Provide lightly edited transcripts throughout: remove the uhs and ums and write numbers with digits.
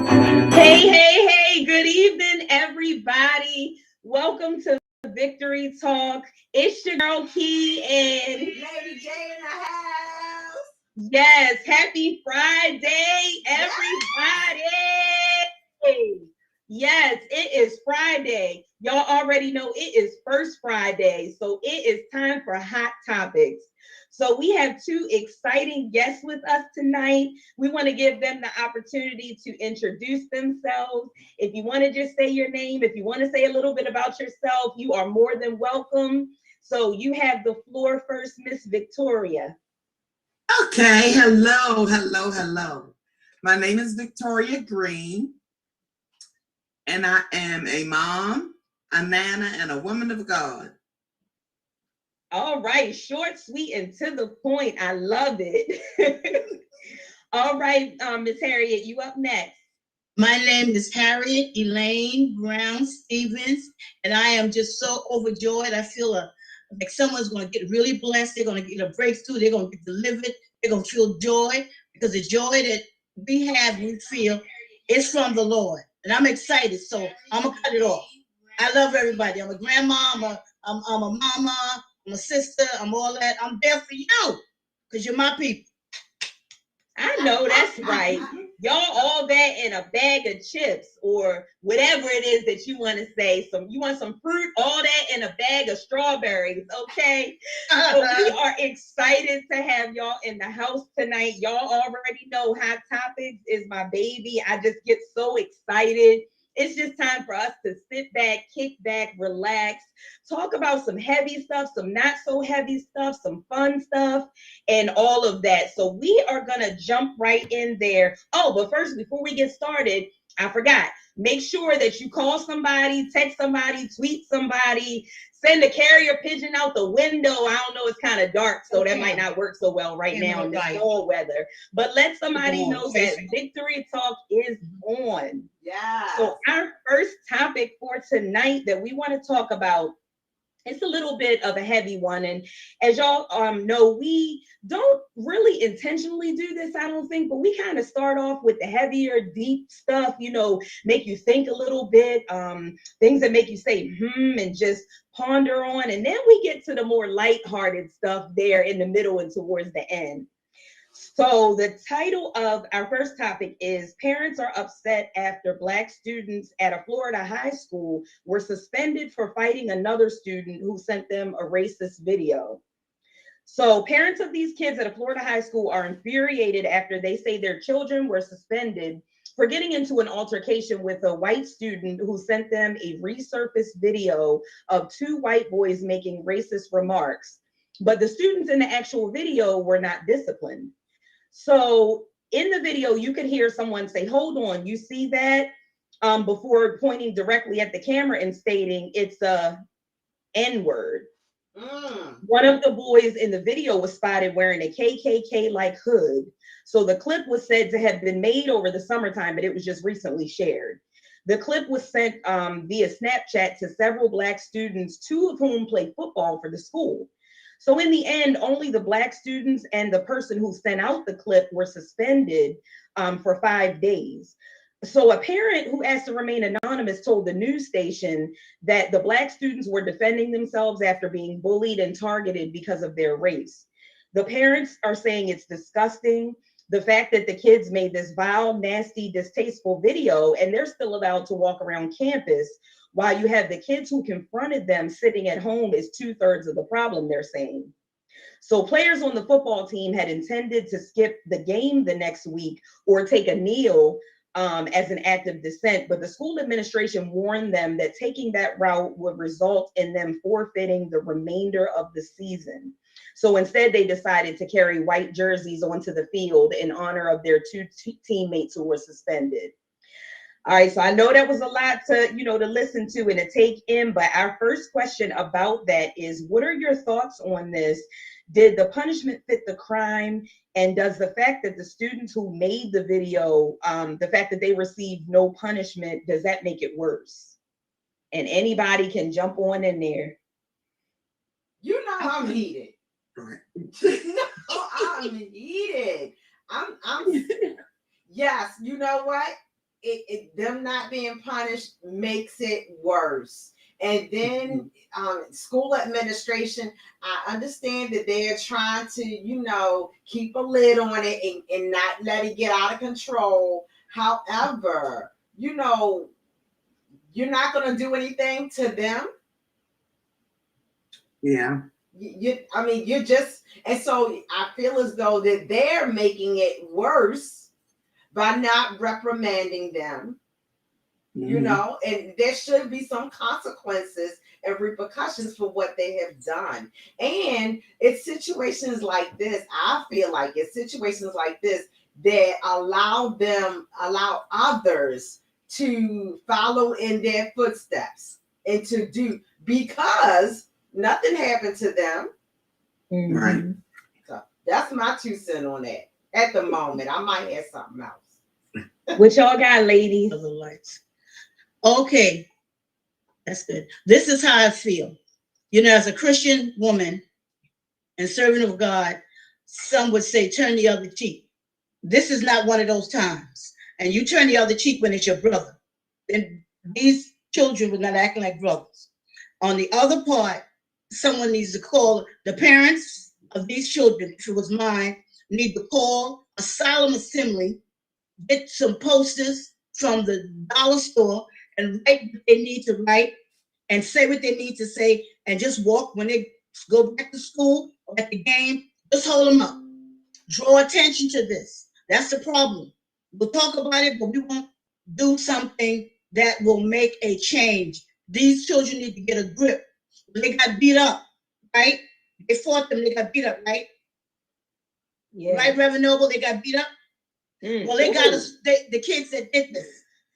Hey, good evening, everybody. Welcome to Victory Talk. It's your girl Key and Lady J in the house. yes, happy Friday, everybody. Yes, it is Friday. Y'all already know it is First Friday, so it is time for Hot Topics. So we have two exciting guests with us tonight. We want to give them the opportunity to introduce themselves. If you want to just say your name, if you want to say a little bit about yourself, you are more than welcome. So you have the floor first, Miss Victoria. Okay, hello. My name is Victoria Green, and I am a mom, a nana, and a woman of God. All right, short, sweet, and to the point. I love it. All right, Miss Harriet, you up next. My name is Harriet Elaine Brown Stevens, and I am just so overjoyed. I feel like someone's going to get really blessed. They're going to get a breakthrough. They're going to get delivered. They're going to feel joy because the joy that we feel, is from the Lord. And I'm excited, so I'm going to cut it off. I love everybody. I'm a grandma. I'm a mama. I'm a sister. I'm all that. I'm there for you because you're my people. I know that's right. Y'all all that in a bag of chips or whatever it is that you want to say. You want some fruit, all that in a bag of strawberries, okay? So we are excited to have y'all in the house tonight. Y'all already know Hot Topics is my baby. I just get so excited. It's just time for us to sit back, kick back, relax, talk about some heavy stuff, some not so heavy stuff, some fun stuff, and all of that. So we are going to jump right in there. Oh, but first, before we get started, I forgot. Make sure that you call somebody, text somebody, tweet somebody, send a carrier pigeon out the window. I don't know, it's kind of dark, so that might not work so well right now in this fall weather. But let somebody know that Victory Talk is on. Yeah. So our first topic for tonight that we want to talk about, it's a little bit of a heavy one. And as y'all know, we don't really intentionally do this, I don't think, but we kind of start off with the heavier, deep stuff, make you think a little bit, things that make you say, and just ponder on. And then we get to the more lighthearted stuff there in the middle and towards the end. So the title of our first topic is Parents Are Upset After Black Students at a Florida high school were suspended for fighting another student who sent them a racist video. So parents of these kids at a Florida high school are infuriated after they say their children were suspended for getting into an altercation with a white student who sent them a resurfaced video of two white boys making racist remarks. But the students in the actual video were not disciplined. So in the video, you could hear someone say, "Hold on, you see that?" Before pointing directly at the camera and stating it's a N-word. One of the boys in the video was spotted wearing a KKK-like hood. So the clip was said to have been made over the summertime, but it was just recently shared. The clip was sent via Snapchat to several Black students, two of whom play football for the school. So in the end, only the Black students and the person who sent out the clip were suspended for 5 days. So a parent who asked to remain anonymous told the news station that the Black students were defending themselves after being bullied and targeted because of their race. The parents are saying it's disgusting. The fact that the kids made this vile, nasty, distasteful video and they're still allowed to walk around campus while you have the kids who confronted them sitting at home is 2/3 of the problem, they're saying. So players on the football team had intended to skip the game the next week or take a kneel as an act of dissent, but the school administration warned them that taking that route would result in them forfeiting the remainder of the season. So instead, they decided to carry white jerseys onto the field in honor of their two teammates who were suspended. All right, so I know that was a lot to listen to and to take in, but our first question about that is, what are your thoughts on this? Did the punishment fit the crime? And does the fact that the students who made the video, the fact that they received no punishment, does that make it worse? And anybody can jump on in there. You know I'm heated. I'm heated. I'm yes, you know what? them not being punished makes it worse. And then school administration, I understand that they're trying to, keep a lid on it and not let it get out of control. However, you're not going to do anything to them. Yeah. You're just, and so I feel as though that they're making it worse by not reprimanding them. And there should be some consequences and repercussions for what they have done. And it's situations like this, I feel like it's situations like this that allow others to follow in their footsteps and to do, because nothing happened to them. Right. So that's my 2 cents on that. At the moment, I might have something else. What y'all got, ladies? Other lights. Okay, that's good. This is how I feel. As a Christian woman and servant of God, some would say turn the other cheek. This is not one of those times. And you turn the other cheek when it's your brother. Then these children were not acting like brothers. On the other part, someone needs to call the parents of these children, if it was mine, need to call a solemn assembly, get some posters from the dollar store and write what they need to write and say what they need to say, and just walk when they go back to school or at the game, just hold them up. Draw attention to this. That's the problem. We'll talk about it, but we won't do something that will make a change. These children need to get a grip. They got beat up, right? They fought them, they got beat up, right? Yeah. Right, Reverend Noble, they got beat up? Well, they got us, the kids that did this.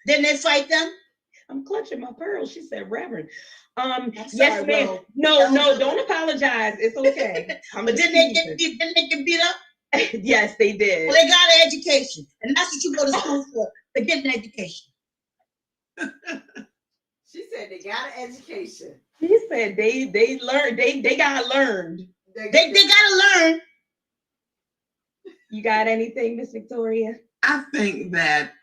Didn't they fight them? I'm clutching my pearls. She said, Reverend. Yes, sorry, ma'am. Ro. No, don't apologize. It's okay. But didn't they get beat up? Yes, they did. Well, they got an education, and that's what you go to school for, to get an education. She said they got an education. She said they learned, they got learned. They gotta learn. You got anything, Miss Victoria? I think that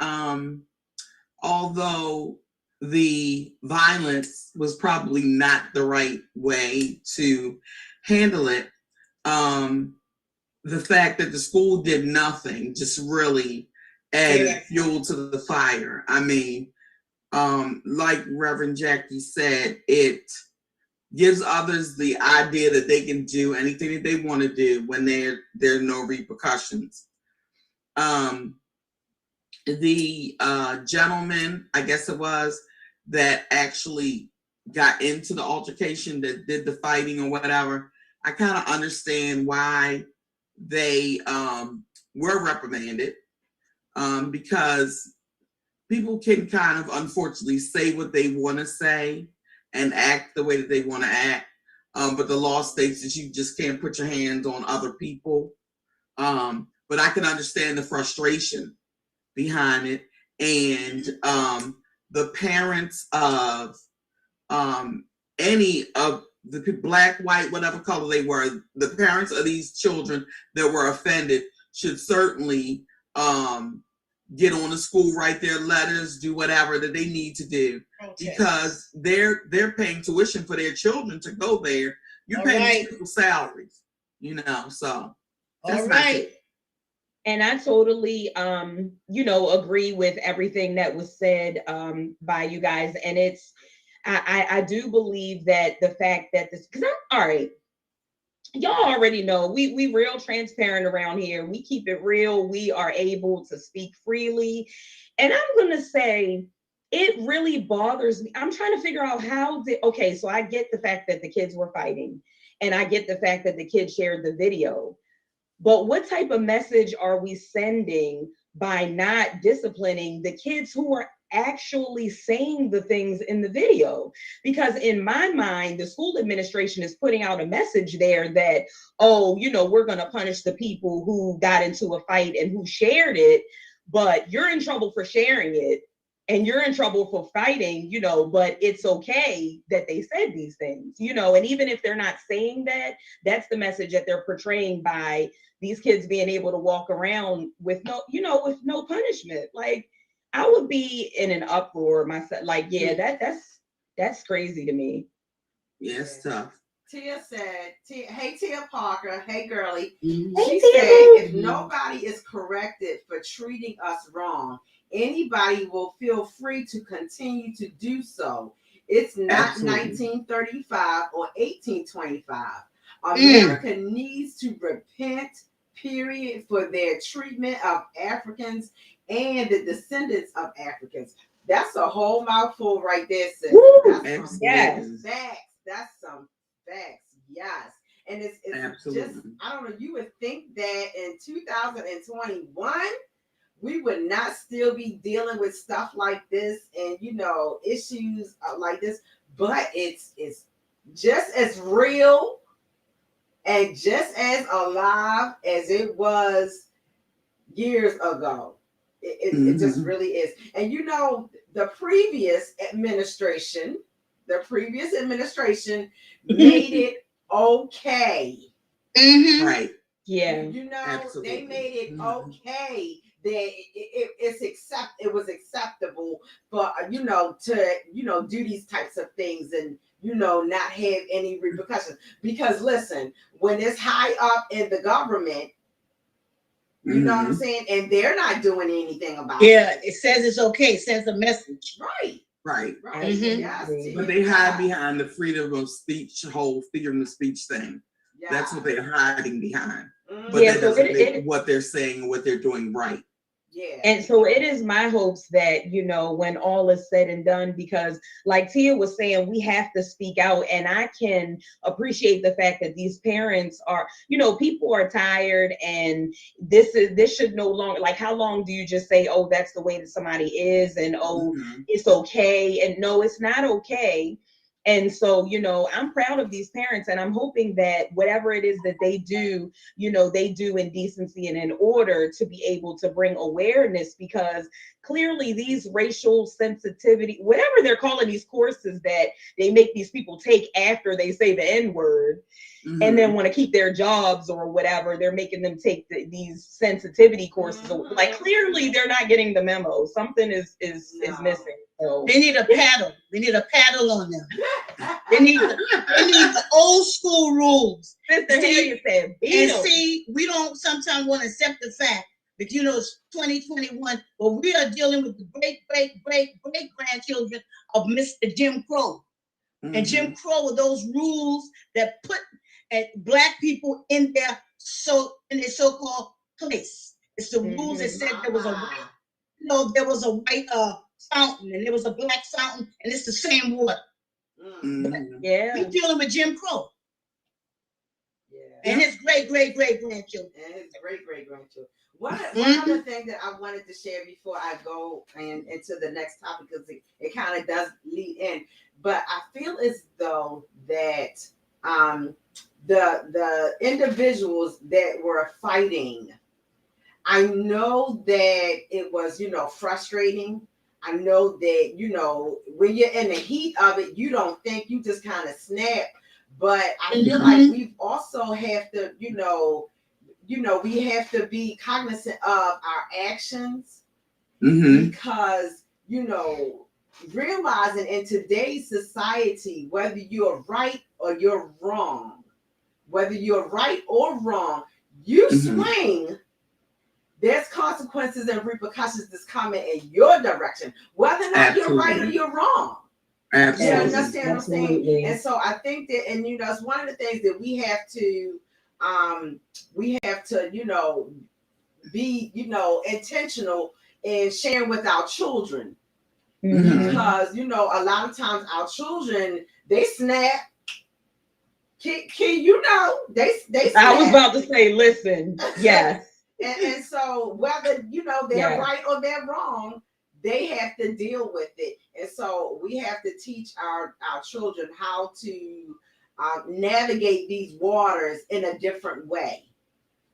although the violence was probably not the right way to handle it, the fact that the school did nothing just really added fuel to the fire. I mean, like Reverend Jackie said, it gives others the idea that they can do anything that they want to do when there are no repercussions. The gentleman, I guess it was, that actually got into the altercation, that did the fighting or whatever, I kind of understand why they were reprimanded, because people can kind of unfortunately say what they want to say and act the way that they want to act, but the law states that you just can't put your hands on other people. But I can understand the frustration behind it, and the parents of any of the black, white, whatever color they were, the parents of these children that were offended should certainly get on the school, write their letters, do whatever that they need to do, because they're paying tuition for their children to go there. You're paying people's salaries, so that's right. And I totally, agree with everything that was said by you guys. And I do believe that the fact that this, because all right, y'all already know we real transparent around here. We keep it real. We are able to speak freely. And I'm going to say, it really bothers me. I'm trying to figure out so I get the fact that the kids were fighting, and I get the fact that the kids shared the video. But what type of message are we sending by not disciplining the kids who are actually saying the things in the video? Because in my mind, the school administration is putting out a message there that, we're going to punish the people who got into a fight and who shared it, but you're in trouble for sharing it. And you're in trouble for fighting, but it's okay that they said these things, and even if they're not saying that, that's the message that they're portraying by these kids being able to walk around with no punishment. Like, I would be in an uproar myself. Like, yeah, that's crazy to me. Yeah, it's tough. Tia said, hey, Tia Parker, hey, girly. Mhm. Hey, She Tia said, boo. if nobody is corrected for treating us wrong, anybody will feel free to continue to do so. It's not Absolutely. 1935 or 1825. America needs to repent, period, for their treatment of Africans and the descendants of Africans. That's a whole mouthful right there, sis. Woo! That's some Yes. facts. That's some facts. Yes. And it's Absolutely. just, I don't know, you would think that in 2021, we would not still be dealing with stuff like this and, issues like this, but it's just as real and just as alive as it was years ago. It just really is. And the previous administration made it okay. Mhm. Right. Yeah. Absolutely. They made it okay that it was acceptable for to do these types of things and not have any repercussions. Because listen, when it's high up in the government, you know what I'm saying, and they're not doing anything about it. It says it's okay. It sends a message. Right. Right. Yes, But they hide behind the freedom of speech, whole freedom of speech thing. yeah. That's what they're hiding behind. Mhm. But Yeah, that so doesn't make what they're saying, what they're doing right. Yeah. And so it is my hopes that, when all is said and done, because like Tia was saying, we have to speak out. And I can appreciate the fact that these parents are, people are tired, and this should no longer, like, how long do you just say, oh, that's the way that somebody is, and oh, it's okay. And no, it's not okay. And so, I'm proud of these parents, and I'm hoping that whatever it is that they do, they do in decency and in order to be able to bring awareness, because clearly these racial sensitivity, whatever they're calling these courses that they make these people take after they say the N-word, and then want to keep their jobs or whatever, they're making them take these sensitivity courses. Like, clearly they're not getting the memo. Something is missing. So they need a paddle. They need a paddle on them. They need the old school rules. Sister Harriet said, we don't sometimes want to accept the fact that it's 2021, but we are dealing with the great grandchildren of Mr. Jim Crow. And Jim Crow were those rules that put Black people in their so-called place. It's the rules that said there was a white fountain and there was a black fountain, and it's the same water. Yeah, we're dealing with Jim Crow. And his great grandchildren. One other thing that I wanted to share before I go into the next topic, because it kind of does lead in, but I feel as though that the individuals that were fighting, I know that it was frustrating. I know that when you're in the heat of it, you don't think, you just kind of snap. But I feel like we also have to, we have to be cognizant of our actions, because, realizing in today's society, whether you're right or you're wrong, you swing, there's consequences and repercussions that's coming in your direction, whether or not you're right or you're wrong. Absolutely. You understand what I'm saying? And so I think that, and it's one of the things that we have to be intentional in sharing with our children, because a lot of times our children, they snap. They snap. I was about to say, listen, yes. And so whether they're right or they're wrong, they have to deal with it. And so we have to teach our children how to navigate these waters in a different way.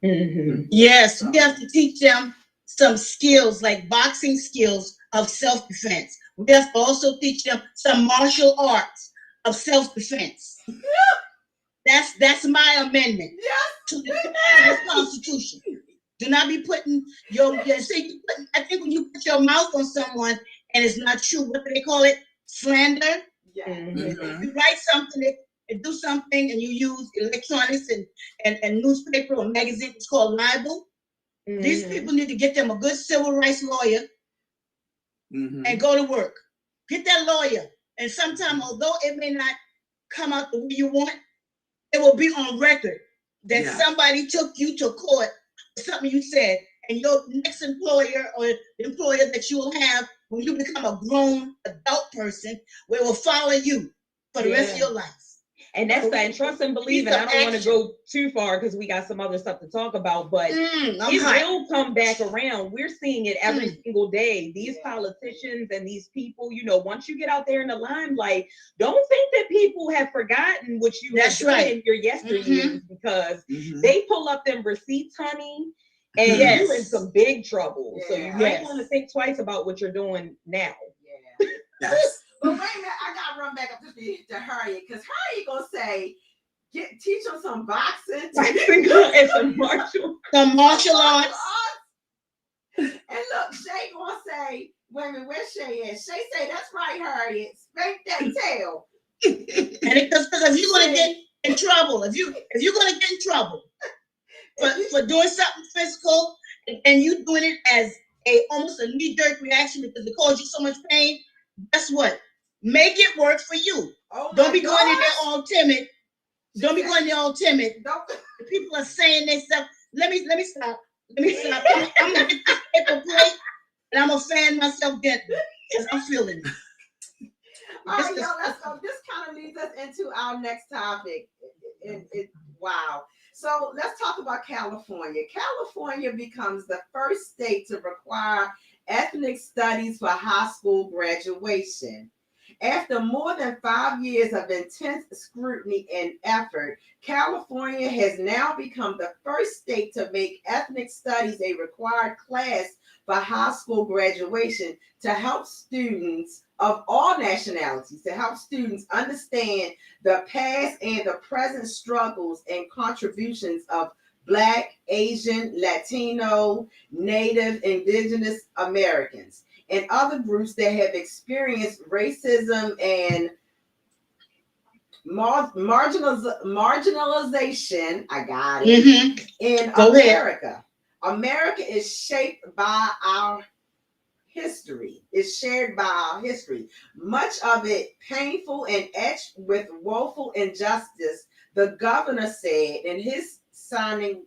Yes, we have to teach them some skills, like boxing skills of self-defense. We have to also teach them some martial arts of self-defense. That's my amendment to the Constitution. Do not be putting I think when you put your mouth on someone and it's not true, what do they call it? Slander. Yeah. If you write something and do something and you use electronics and newspaper or magazine, it's called libel. These people need to get them a good civil rights lawyer and go to work. Get that lawyer. And sometime, although it may not come out the way you want, it will be on record that somebody took you to court for something you said. And your next employer or employer that you will have when you become a grown adult person, will follow you for the rest of your life. And that's that trust and believe. And I don't want to go too far because we got some other stuff to talk about, but it will come back around. We're seeing it every single day. These politicians and these people, you know, once you get out there in the limelight, don't think that people have forgotten what you have done in your yesteryears because they pull up them receipts, honey, and you're in some big trouble. So you might want to think twice about what you're doing now. But wait a minute, I gotta run back up to Harriet because Harriet gonna say, teach them some boxing, and some martial arts. And look, Shay gonna say, wait a minute, where's Shay at? Shay say, that's right, Harriet, spank that tail. And because if you're gonna get in trouble, if you're gonna get in trouble for doing something physical and you doing it as almost a knee-jerk reaction because it caused you so much pain, guess what? Make it work for you. Don't be going in there all timid. Don't be going there all timid. People are saying this stuff. Let me stop. I'm gonna get this paper plate and I'm gonna fan myself gently because I'm feeling it. All right, y'all, let's go. This kind of leads us into our next topic. Wow. So let's talk about California. California becomes the first state to require ethnic studies for high school graduation. After more than 5 years of intense scrutiny and effort, California has now become the first state to make ethnic studies a required class for high school graduation to help students of all nationalities, to help students understand the past and the present struggles and contributions of Black, Asian, Latino, Native, Indigenous Americans, and other groups that have experienced racism and marginalization. I got it. In America. America is shaped by our history. It's shared by our history. Much of it painful and etched with woeful injustice. The governor said in his signing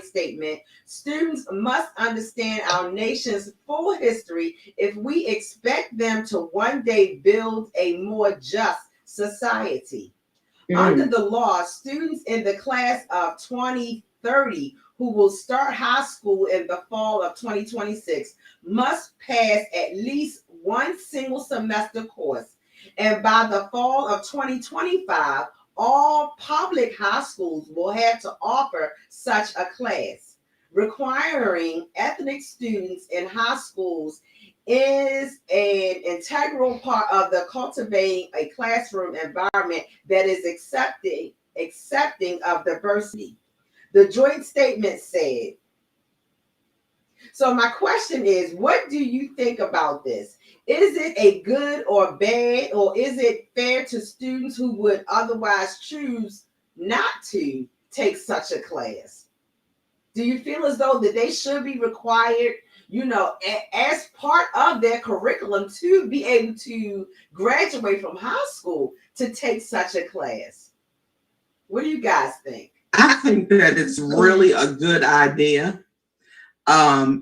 statement, students must understand our nation's full history if we expect them to one day build a more just society. Under the law, students in the class of 2030 who will start high school in the fall of 2026 must pass at least one single semester course. And by the fall of 2025, all public high schools will have to offer such a class. Requiring ethnic students in high schools is an integral part of the cultivating a classroom environment that is accepting of diversity. The joint statement said. So my question is, what do you think about this? Is it a good or bad, or is it fair to students who would otherwise choose not to take such a class? Do you feel as though that they should be required, you know, as part of their curriculum to be able to graduate from high school to take such a class? What do you guys think? I think that it's really a good idea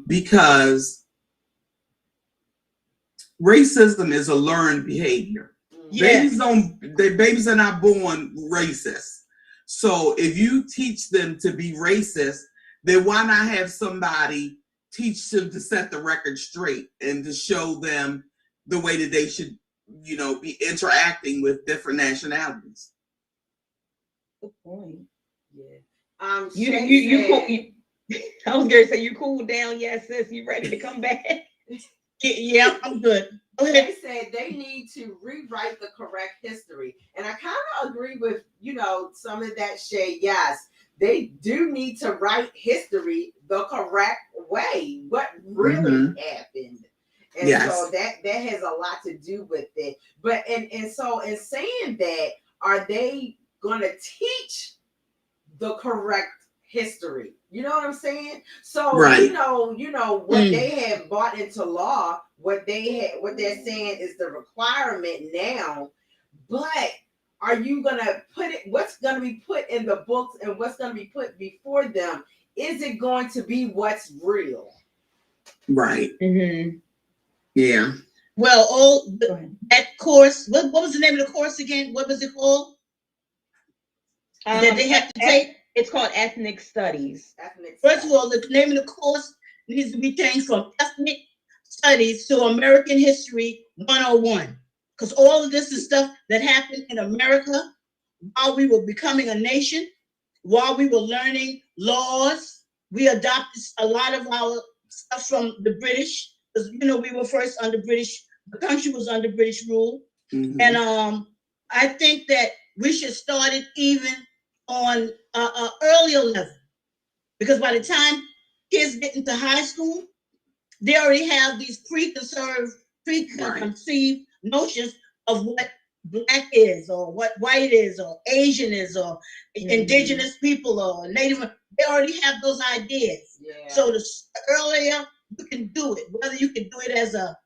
because racism is a learned behavior. Yes. Babies are not born racist. So if you teach them to be racist, then why not have somebody teach them to set the record straight and to show them the way that they should, you know, be interacting with different nationalities? Good point. Yeah. I was gonna say you cooled down, yes, sis. You ready to come back? Yeah, I'm good. They said they need to rewrite the correct history, and I kind of agree with, you know, some of that shade. Yes, they do need to write history the correct way, what really happened. And so that has a lot to do with it. But and so in saying that, are they gonna teach the correct history? You know what I'm saying? So you know what they have brought into law, what they're saying is the requirement now. But are you gonna put it? What's gonna be put in the books and what's gonna be put before them? Is it going to be what's real? Right. Yeah. Well, that course. What was the name of the course again? What was it called? That they have to take. It's called ethnic studies. First of all, the name of the course needs to be changed from ethnic studies to American History 101. Because all of this is stuff that happened in America while we were becoming a nation, while we were learning laws. We adopted a lot of our stuff from the British, because you know we were first under British. The country was under British rule, and I think that we should start it even on an earlier level, because by the time kids get into high school, they already have these preconceived notions of what Black is, or what white is, or Asian is, or indigenous people, or Native. They already have those ideas. Yeah. So the earlier you can do it, whether you can do it as a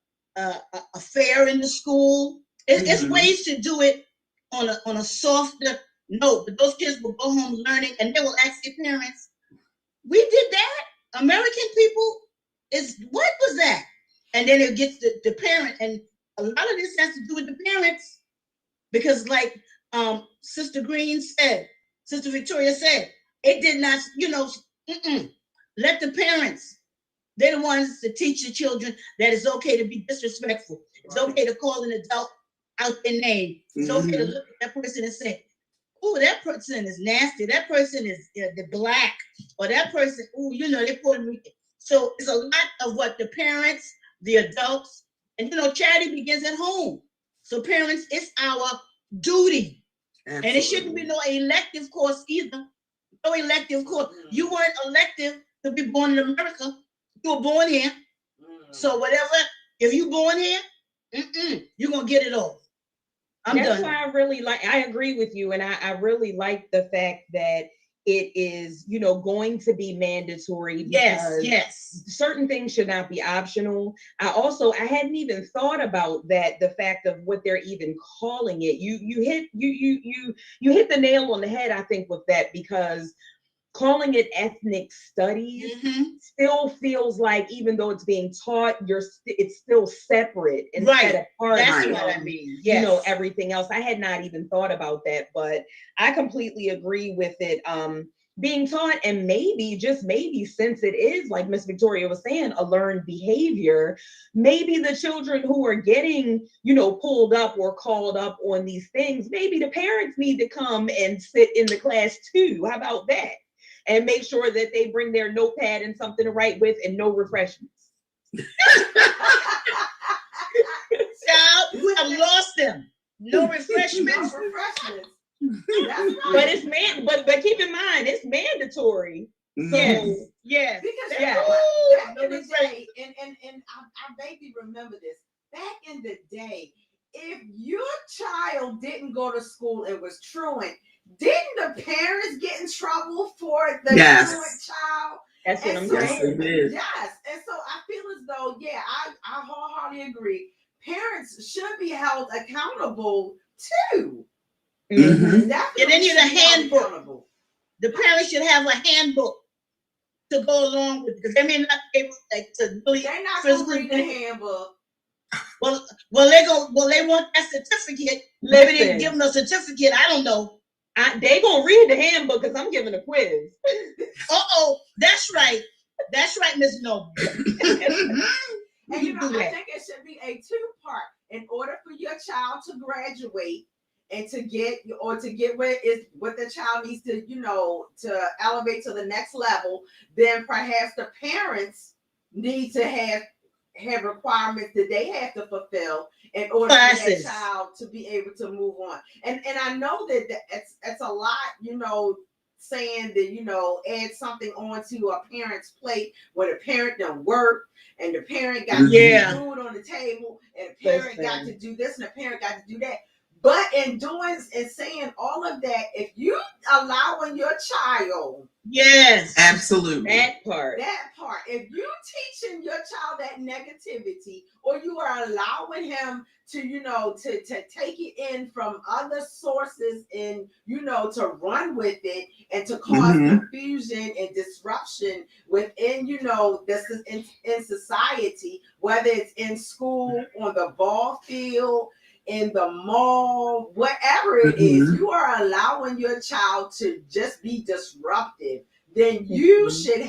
fair in the school, it's ways to do it on a softer note. But those kids will go home learning, and they will ask their parents, "We did that? American people what was that?" And then it gets the parent, and a lot of this has to do with the parents, because like Sister Victoria said, it did not, let the parents, they're the ones to teach the children that it's okay to be disrespectful. It's okay to call an adult out their name. It's okay to look at that person and say, "Oh, that person is nasty. That person is the Black," or that person, "Oh, they're Puerto Rican." So it's a lot of what the parents, the adults, and charity begins at home. So parents, it's our duty. Absolutely. And it shouldn't be no elective course either. No elective course. You weren't elective to be born in America. You were born here. So whatever, if you born here, you're going to get it all. That's why I agree with you. And I really like the fact that it is, going to be mandatory. Yes. Certain things should not be optional. I hadn't even thought about that. The fact of what they're even calling it. You hit the nail on the head, I think, with that, because calling it ethnic studies still feels like, even though it's being taught, it's still separate and set apart. That's what I mean. Everything else. I had not even thought about that, but I completely agree with it being taught. And maybe, just maybe, since it is, like Miss Victoria was saying, a learned behavior, maybe the children who are getting, pulled up or called up on these things, maybe the parents need to come and sit in the class too. How about that? And make sure that they bring their notepad and something to write with, and no refreshments. Child, we have lost them. No refreshments. That's right. But but keep in mind, it's mandatory. So yes. Because back in the day, and I vaguely remember this. Back in the day, if your child didn't go to school and was truant, didn't the parents get in trouble for the truant child? That's what I'm saying. Yes. And so I feel as though, I wholeheartedly agree. Parents should be held accountable too. And then you need a handbook. The parents should have a handbook to go along with, because they may not be able to really. They're not going to read the handbook. Well, they want that certificate. Maybe they give them a certificate. I don't know. They gonna read the handbook, because I'm giving a quiz. That's right. That's right, Miss Noble. And I think it should be a two-part. In order for your child to graduate and to get what the child needs to, to elevate to the next level, then perhaps the parents need to have requirements that they have to fulfill in order for that child to be able to move on. And I know that it's a lot, saying that, you know, add something onto a parent's plate when a parent don't work and the parent got Yeah. food on the table and the parent got to do this and the parent got to do that. But in doing and saying all of that, if you allowing your child, Yes, Absolutely. That part. if you teaching your child that negativity, or you are allowing him to, you know, to take it in from other sources and, you know, to run with it and to cause confusion and disruption within, you know, this is in society, whether it's in school, on the ball field, in the mall, whatever it is, you are allowing your child to just be disruptive, then you should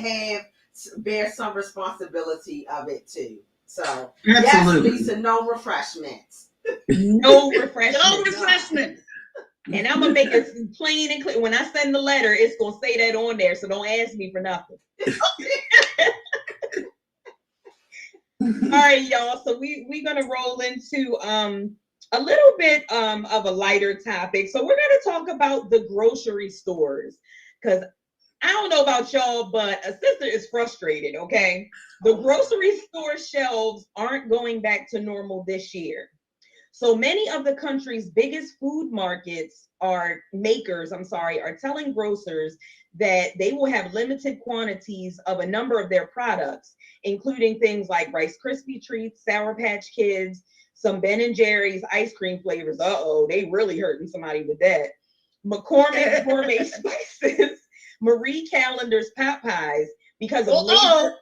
bear some responsibility of it too. So Absolutely. yes, Lisa, no refreshments. No refreshment. no refreshment. And I'm gonna make it plain and clear. When I send the letter, it's gonna say that on there, so don't ask me for nothing. All right, y'all. So we're gonna roll into a little bit of a lighter topic. So we're gonna talk about the grocery stores, because I don't know about y'all, but a sister is frustrated. Okay, the grocery store shelves aren't going back to normal this year. So many of the country's biggest food markets are telling grocers that they will have limited quantities of a number of their products, including things like Rice Krispie treats, Sour Patch Kids, some Ben and Jerry's ice cream flavors. They really hurting somebody with that. McCormick's gourmet spices, Marie Callender's pot pies, because of labor.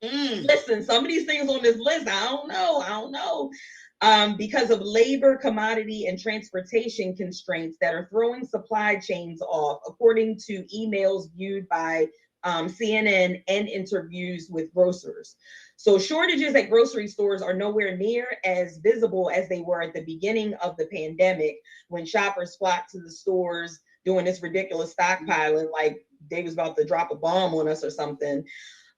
Listen, some of these things on this list, I don't know. Because of labor, commodity, and transportation constraints that are throwing supply chains off, according to emails viewed by CNN and interviews with grocers. So shortages at grocery stores are nowhere near as visible as they were at the beginning of the pandemic, when shoppers flocked to the stores doing this ridiculous stockpiling like they was about to drop a bomb on us or something.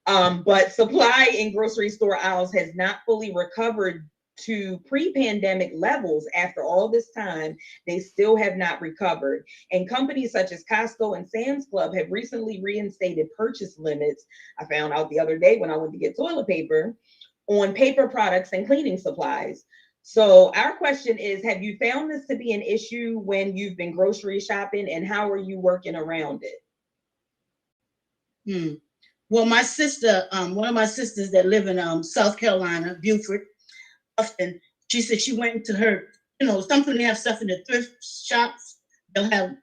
But supply in grocery store aisles has not fully recovered to pre-pandemic levels. After all this time, they still have not recovered. And companies such as Costco and Sam's Club have recently reinstated purchase limits. I found out the other day when I went to get toilet paper, on paper products and cleaning supplies. So our question is, have you found this to be an issue when you've been grocery shopping, and how are you working around it? Well, my sister, one of my sisters that live in South Carolina, Beaufort, and she said she went into her, you know, something they have stuff in the thrift shops. They'll have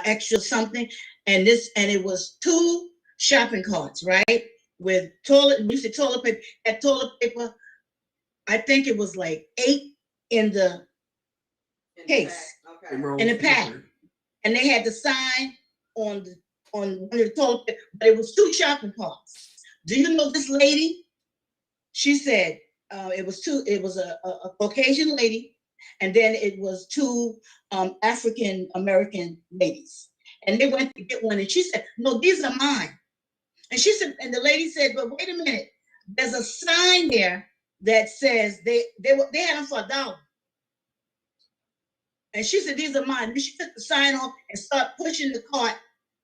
extra something, and it was 2 shopping carts, right, with toilet paper. That toilet paper, I think it was like 8 in the case, in the pack, and they had the sign on the toilet paper, but it was 2 shopping carts. Do you know this lady? She said. It was a Caucasian lady, and then it was 2 African American ladies, and they went to get one, and she said, "No, these are mine." And she said, and the lady said, "But wait a minute, there's a sign there that says they had them for $1." And she said, "These are mine." And she took the sign off and started pushing the cart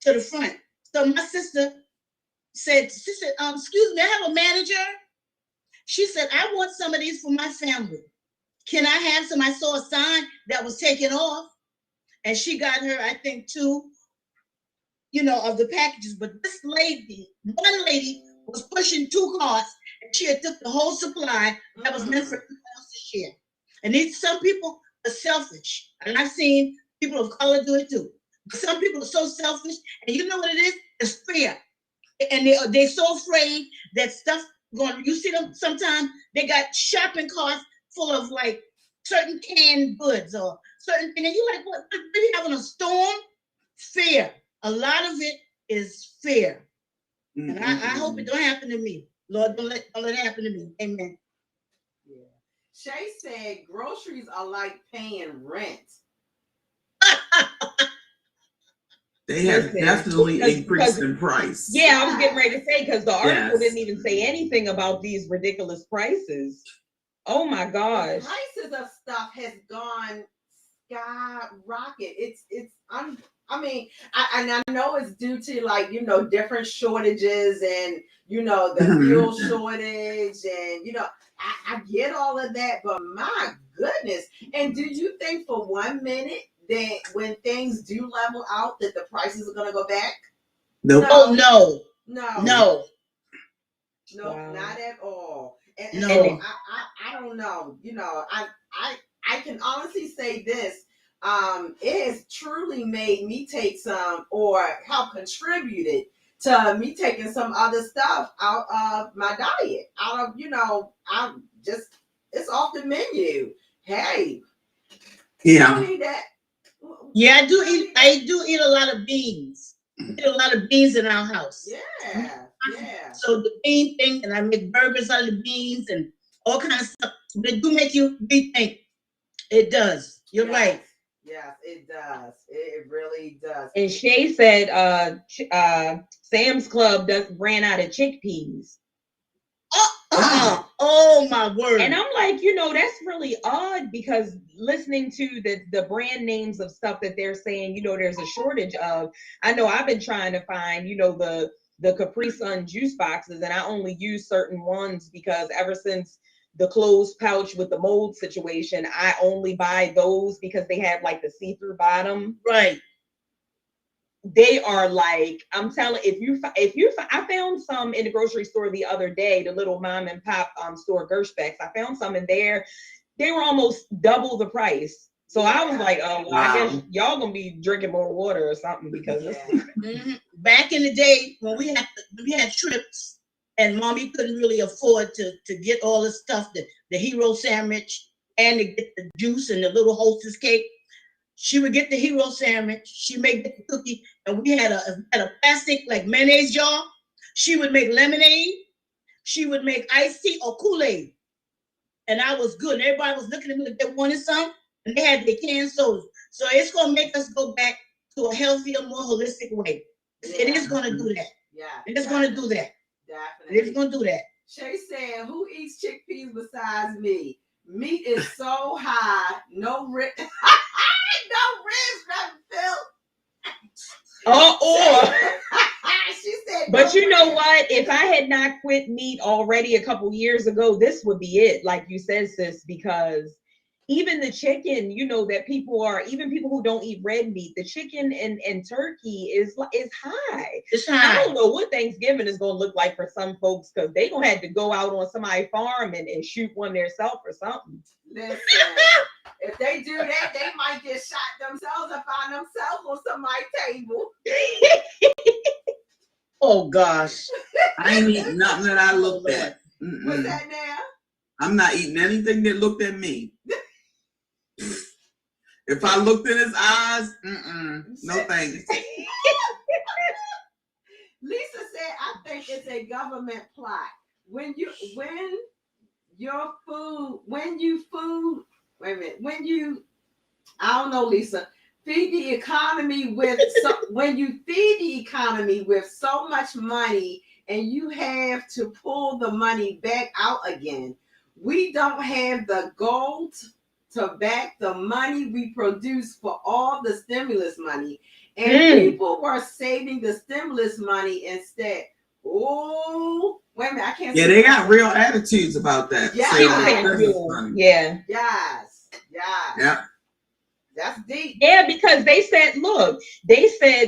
to the front. So my sister said, "Excuse me, I have a manager." She said, "I want some of these for my family. Can I have some?" I saw a sign that was taken off, and she got her, I think, 2, you know, of the packages. But this lady, one lady, was pushing 2 carts, and she had took the whole supply that was meant for everyone else to share. And some people are selfish, and I've seen people of color do it too. But some people are so selfish, and you know what it is? It's fear, and they're so afraid that stuff. You see them sometimes, they got shopping carts full of like certain canned goods or certain things. And you're like, what? Are you having a storm? Fear. A lot of it is fear. And I hope it don't happen to me. Lord, don't let it happen to me. Amen. Yeah. Shay said groceries are like paying rent. They have definitely increased in price. Yeah, I was getting ready to say, because the article didn't even say anything about these ridiculous prices. Oh my gosh. The prices of stuff has gone skyrocket. It's I mean, I know it's due to like, different shortages and, the fuel shortage and, I get all of that, but my goodness. And do you think for 1 minute that when things do level out that the prices are going to go back? Nope. Oh, no. No. No. No, Wow. not at all. And No. so I don't know. I can honestly say this. It has truly made me take some or help contributed to me taking some other stuff out of my diet. Out of, I'm just, it's off the menu. Hey, you don't need that. Yeah, I do eat a lot of beans. We eat a lot of beans in our house. Yeah. So the bean thing, and I make burgers out of the beans and all kinds of stuff. But it do make you rethink. It does. You're right. Yes, it does. It really does. And Shay said Sam's Club ran out of chickpeas. Oh my word. And I'm like, that's really odd because listening to the brand names of stuff that they're saying, there's a shortage of. I know I've been trying to find, the Capri Sun juice boxes, and I only use certain ones because ever since the closed pouch with the mold situation, I only buy those because they have like the see-through bottom. Right. They are like, I'm telling, I found some in the grocery store the other day, the little mom and pop store Gershbecks. I found some in there. They were almost double the price. So I was like, oh, well, I guess y'all gonna be drinking more water or something because back in the day when we had trips and mommy couldn't really afford to get all the stuff, the hero sandwich and to get the juice and the little hostess cake. She would get the hero sandwich. She made the cookie, and we had a plastic like mayonnaise jar. She would make lemonade. She would make iced tea or Kool-Aid, and I was good. And everybody was looking at me like they wanted some, and they had their canned sodas. So it's gonna make us go back to a healthier, more holistic way. Yeah. It is gonna do that. Yeah, it is gonna do that. Definitely, it's gonna do that. Shay said, "Who eats chickpeas besides me? Meat is so high, no rib." No ribs, nothing, Phil. She said, but you know what? If I had not quit meat already a couple years ago, this would be it, like you said, sis, because even the chicken, that even people who don't eat red meat, the chicken and turkey is high. It's high. I don't know what Thanksgiving is going to look like for some folks because they going to have to go out on somebody's farm and shoot one themselves or something. Listen, if they do that, they might get shot themselves and find themselves on somebody's table. Oh gosh. I ain't eating nothing that I looked at. What's that now? I'm not eating anything that looked at me. If I looked in his eyes, no thanks. Lisa said, I think it's a government plot. When you I don't know, Lisa, feed the economy with when you feed the economy with so much money and you have to pull the money back out again, we don't have the gold to back the money we produce for all the stimulus money. And people were saving the stimulus money instead. Oh, wait a minute, I can't. Yeah, they got real attitudes about that. Yeah. Yes. Yeah. That's deep. Yeah, because they said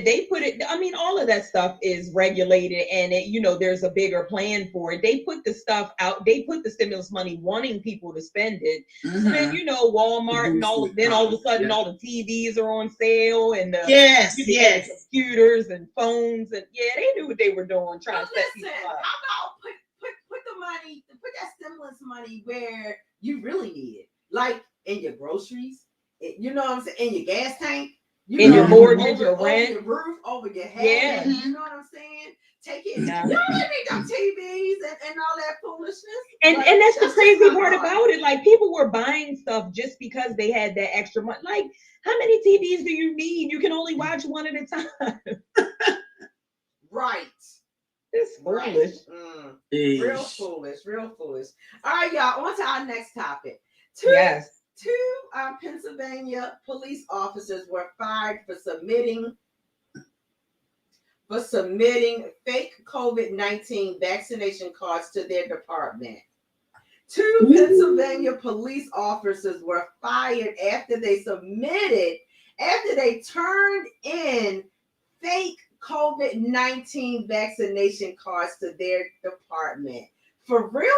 they put it, all of that stuff is regulated and there's a bigger plan for it. They put the stuff out, they put the stimulus money wanting people to spend it. Mm-hmm. Then, Walmart and all of a sudden all the TVs are on sale and the computers and phones and they knew what they were doing trying to set people up. How about put the money, put that stimulus money where you really need it, like in your groceries. You know what I'm saying? In your gas tank, in your mortgage, your rent, over your roof, over your head. Yeah. You know what I'm saying? Take it. Y'all don't need them TVs and all that foolishness. And that's the crazy part about it. Like people were buying stuff just because they had that extra money. Like, how many TVs do you need? You can only watch one at a time. Right. It's foolish. Real foolish. All right, y'all. On to our next topic. Two Pennsylvania police officers were fired for submitting for submitting fake COVID-19 vaccination cards to their department. Two Pennsylvania police officers were fired after they turned in fake COVID-19 vaccination cards to their department. For real?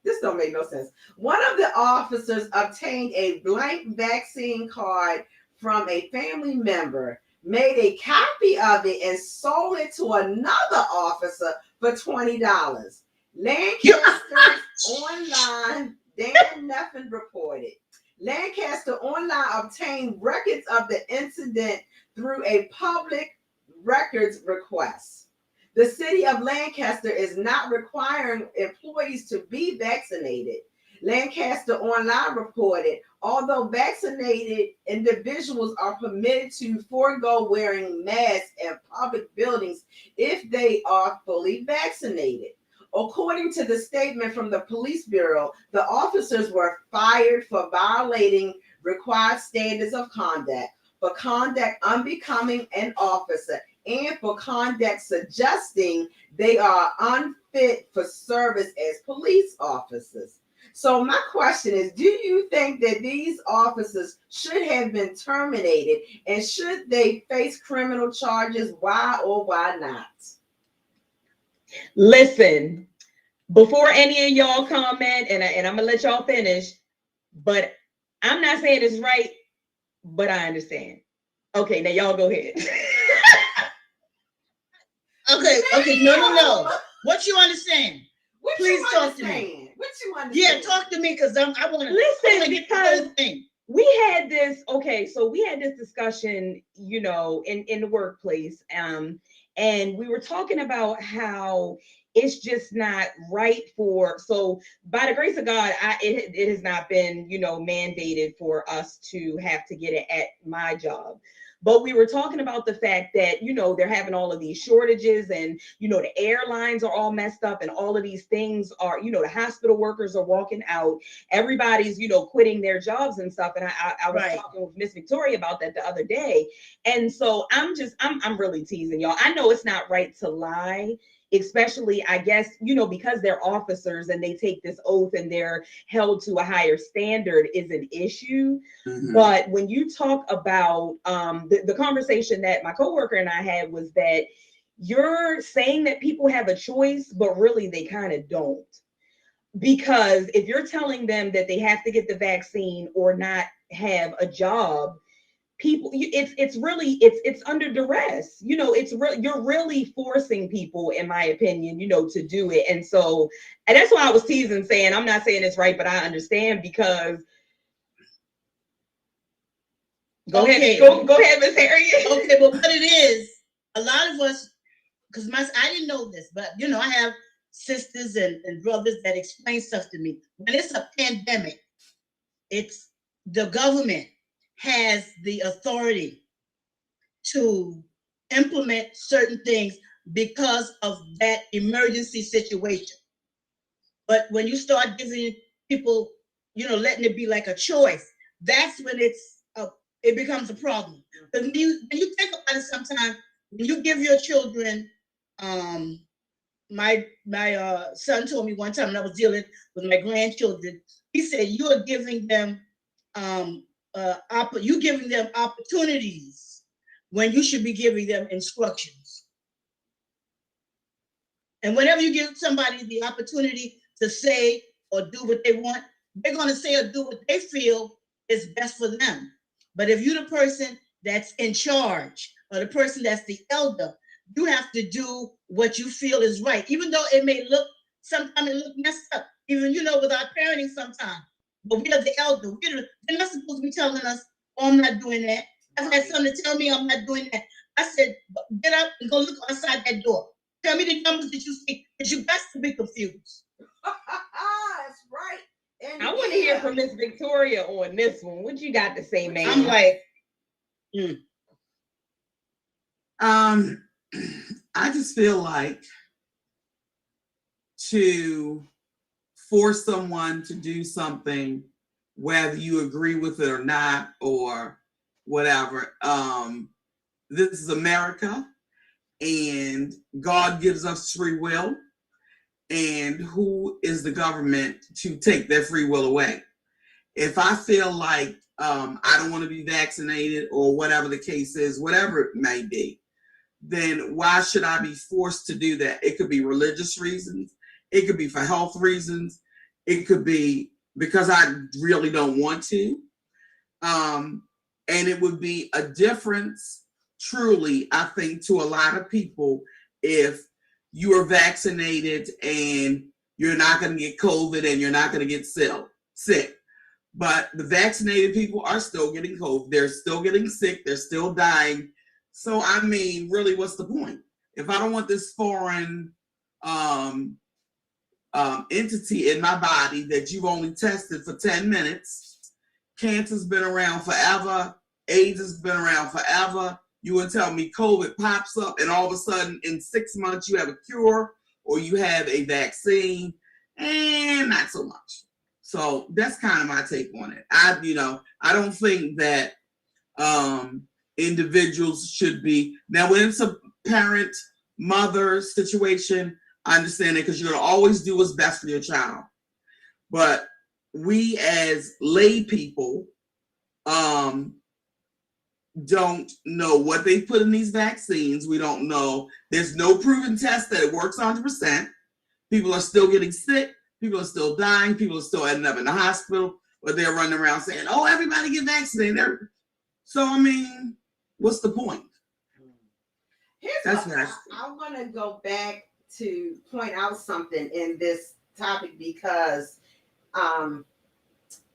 This don't make no sense. One of the officers obtained a blank vaccine card from a family member, made a copy of it, and sold it to another officer for $20. Lancaster's Online, Dan Neffen reported. Lancaster Online obtained records of the incident through a public records request. The city of Lancaster is not requiring employees to be vaccinated. Lancaster Online reported, although vaccinated individuals are permitted to forego wearing masks in public buildings if they are fully vaccinated. According to the statement from the police bureau, the officers were fired for violating required standards of conduct, for conduct unbecoming an officer, and for conduct suggesting they are unfit for service as police officers. So my question is, do you think that these officers should have been terminated, and should they face criminal charges? Why or why not? Listen, before any of y'all comment, and I'm gonna let y'all finish, but I'm not saying it's right, but I understand. Okay, now y'all go ahead. Okay, no. What you understand? Please talk to me. What you understand? Yeah, talk to me, because I want to listen, because thing. we had this discussion, in the workplace, and we were talking about how it's just not right so by the grace of God, it has not been, mandated for us to have to get it at my job. But we were talking about the fact that, they're having all of these shortages, and, the airlines are all messed up, and all of these things are, the hospital workers are walking out. Everybody's, quitting their jobs and stuff. And I was talking with Miss Victoria about that the other day. And so I'm really teasing y'all. I know it's not right to lie, especially, I guess, because they're officers and they take this oath and they're held to a higher standard is an issue. Mm-hmm. But when you talk about the conversation that my coworker and I had was that you're saying that people have a choice, but really they kind of don't. Because if you're telling them that they have to get the vaccine or not have a job, people, it's under duress. You're really forcing people, in my opinion, to do it. And so, and that's why I was teasing, saying I'm not saying it's right, but I understand, because go ahead, Miss Harriet. Okay, but what it is, a lot of us, because I didn't know this, but I have sisters and brothers that explain stuff to me. When it's a pandemic, it's the government has the authority to implement certain things because of that emergency situation. But when you start giving people, letting it be like a choice, that's when it becomes a problem. But when you think about it, sometimes when you give your children, my son told me one time when I was dealing with my grandchildren, he said, you are giving them you giving them opportunities when you should be giving them instructions. And whenever you give somebody the opportunity to say or do what they want, they're going to say or do what they feel is best for them. But if you're the person that's in charge, or the person that's the elder, you have to do what you feel is right, even though it may look, sometimes it look messed up, even, with our parenting sometimes. But we are the elder. They're not supposed to be telling us, oh, I'm not doing that. I've had someone to tell me I'm not doing that. I said, get up and go look outside that door. Tell me the numbers that you see, because you got to be confused. That's right. And I want to hear from Miss Victoria on this one. What you got to say, man? I'm like, I just feel like to force someone to do something, whether you agree with it or not, or whatever. This is America, and God gives us free will. And who is the government to take that free will away? If I feel like I don't want to be vaccinated or whatever the case is, whatever it may be, then why should I be forced to do that? It could be religious reasons. It could be for health reasons. It could be because I really don't want to. And it would be a difference, truly, I think, to a lot of people if you are vaccinated and you're not going to get COVID and you're not going to get sick. But the vaccinated people are still getting COVID. They're still getting sick. They're still dying. So, I mean, really, what's the point? If I don't want this foreign entity in my body that you've only tested for 10 minutes, cancer's been around forever, AIDS has been around forever. You would tell me COVID pops up and all of a sudden in 6 months you have a cure or you have a vaccine, and not so much. So that's kind of my take on it. I don't think that individuals should be, now when it's a parent, mother situation, I understand it because you're going to always do what's best for your child. But we as lay people don't know what they put in these vaccines. We don't know. There's no proven test that it works 100%. People are still getting sick. People are still dying. People are still ending up in the hospital, but they're running around saying, oh, everybody get vaccinated. So, I mean, what's the point? That's what I want to go back to point out something in this topic because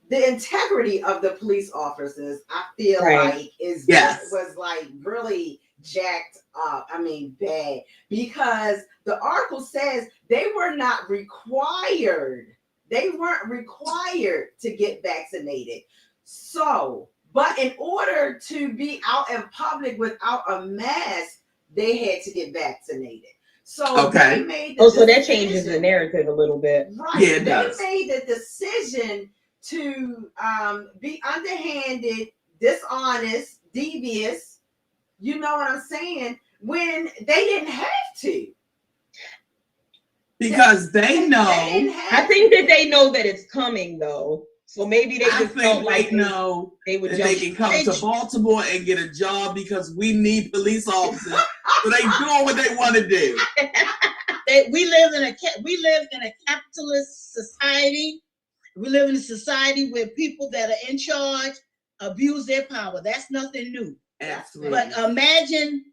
the integrity of the police officers, I feel like was like really jacked up. I mean, bad, because the article says they were not required. They weren't required to get vaccinated. So, but in order to be out in public without a mask, they had to get vaccinated. So they made so that changes the narrative a little bit. Right. Yeah, it does. They made the decision to be underhanded, dishonest, devious, you know what I'm saying, when they didn't have to. Because they know. I think that they know that it's coming, though. So maybe they just felt like know they can come to Baltimore and get a job because we need police officers. So they doing what they want to do. We live in a capitalist society. We live in a society where people that are in charge abuse their power. That's nothing new. Absolutely. But imagine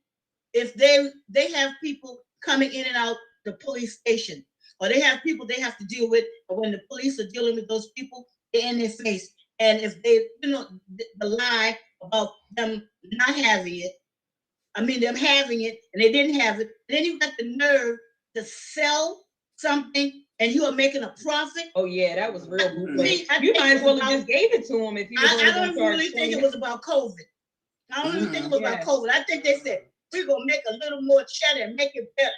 if they have people coming in and out the police station, or they have people they have to deal with, or when the police are dealing with those people, they're in their face. And if they, the lie about them not having it, them having it and they didn't have it, then you got the nerve to sell something and you are making a profit. Oh yeah, that was real. You might as well have just gave it to them if you. I don't really think it was about COVID. I don't even think it was about COVID. I think they said we're gonna make a little more cheddar and make it better.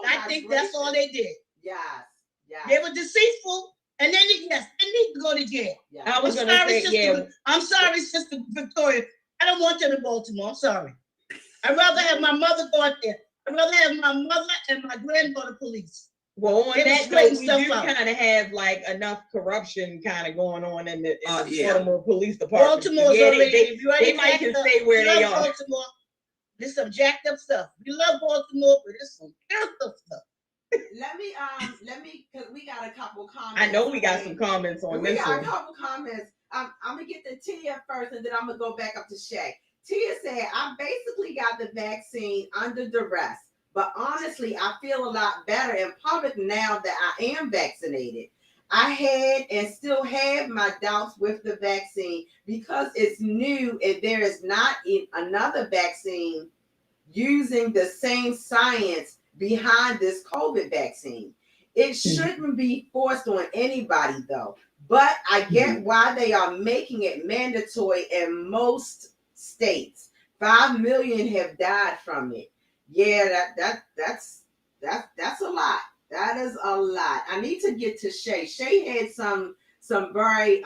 I think that's all they did. Yes. They were deceitful, and then they need to go to jail. Yeah. I was gonna say, I'm sorry, Sister Victoria. I don't want them in Baltimore. I'm sorry. I'd rather have my mother go out there. I'd rather have my mother and my granddaughter police. Well, on that note, we do kind of have like enough corruption kind of going on in the Baltimore Police Department. Baltimore's already. They might can stay where they are. Baltimore. There's some jacked up stuff. We love Baltimore, but there's some jacked up stuff. Let me, because we got a couple comments. I know we got some comments on this. We got a couple comments. I'm gonna get to Tia first, and then I'm gonna go back up to Shay. Tia said, "I basically got the vaccine under duress, but honestly, I feel a lot better in public now that I am vaccinated. I had and still have my doubts with the vaccine because it's new and there is not another vaccine using the same science behind this COVID vaccine. It shouldn't be forced on anybody though, but I get why they are making it mandatory in most states. 5 million have died from it. Yeah, that's a lot. That is a lot. I need to get to Shay. Shay had some very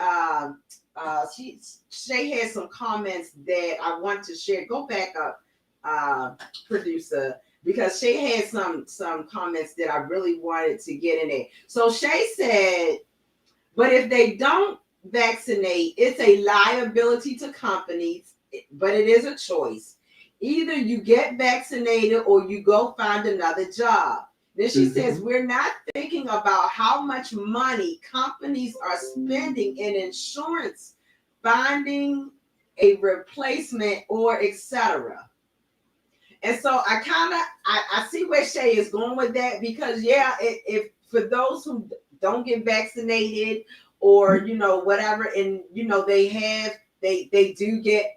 Shay had some comments that I want to share. Go back up, producer, because Shay had some comments that I really wanted to get in there. So Shay said, but if they don't vaccinate, it's a liability to companies, but it is a choice. Either you get vaccinated or you go find another job. Then she says, we're not thinking about how much money companies are spending in insurance, finding a replacement, or etc. And so I see where Shay is going with that, because if for those who don't get vaccinated or whatever, and they do get,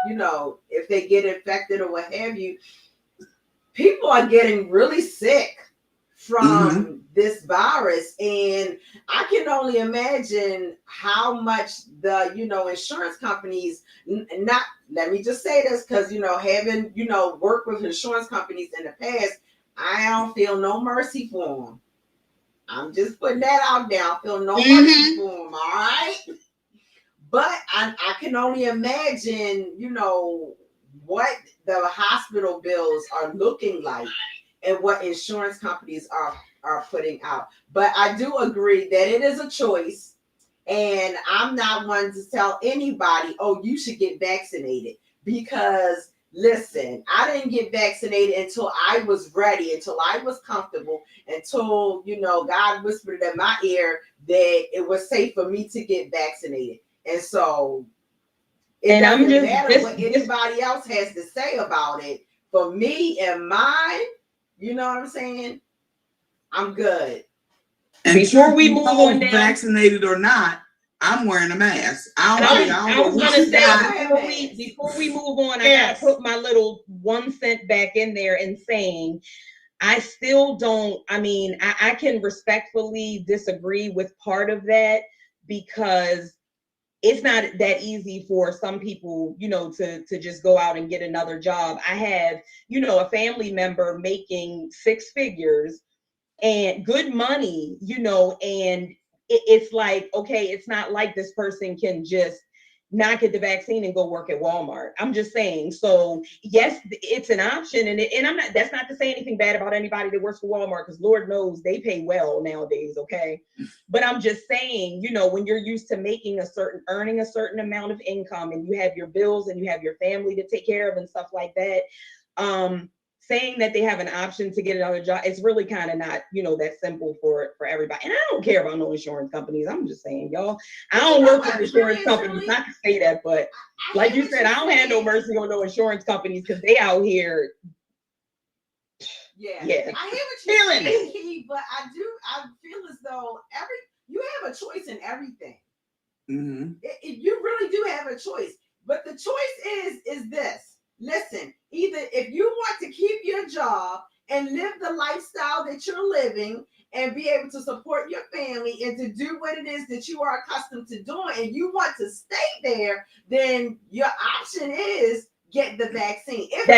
if they get infected or what have you, people are getting really sick from this virus. And I can only imagine how much the, insurance companies, not, let me just say this, because, having, worked with insurance companies in the past, I don't feel no mercy for them. I'm just putting that out there. I feel no mercy for them, all right? But I can only imagine, what the hospital bills are looking like and what insurance companies are putting out. But I do agree that it is a choice. And I'm not one to tell anybody, oh, you should get vaccinated. Because, listen, I didn't get vaccinated until I was ready, until I was comfortable, until, God whispered in my ear that it was safe for me to get vaccinated. And so it doesn't matter what anybody else has to say about it. For me and mine, you know what I'm saying? I'm good. And before we move on, vaccinated or not, I'm wearing a mask. I was gonna say before we move on, I gotta put my little 1 cent back in there and saying, I still don't. I mean, I can respectfully disagree with part of that, because it's not that easy for some people, to just go out and get another job. I have, a family member making 6 figures and good money, and it's like, okay, it's not like this person can just not get the vaccine and go work at Walmart. I'm just saying. So yes, it's an option, and that's not to say anything bad about anybody that works for Walmart, because Lord knows they pay well nowadays. Okay. But I'm just saying, when you're used to earning a certain amount of income, and you have your bills and you have your family to take care of and stuff like that, saying that they have an option to get another job, it's really kind of not, that simple for everybody. And I don't care about no insurance companies. I'm just saying, y'all, I don't work for insurance companies, not to say that, but like you said, I don't have no mercy on no insurance companies, because they out here. Yeah. I hear what you're saying, Key, but I feel as though you have a choice in everything. You really do have a choice. But the choice is this. Listen, either if you want to keep your job and live the lifestyle that you're living and be able to support your family and to do what it is that you are accustomed to doing, and you want to stay there, then your option is get the vaccine. If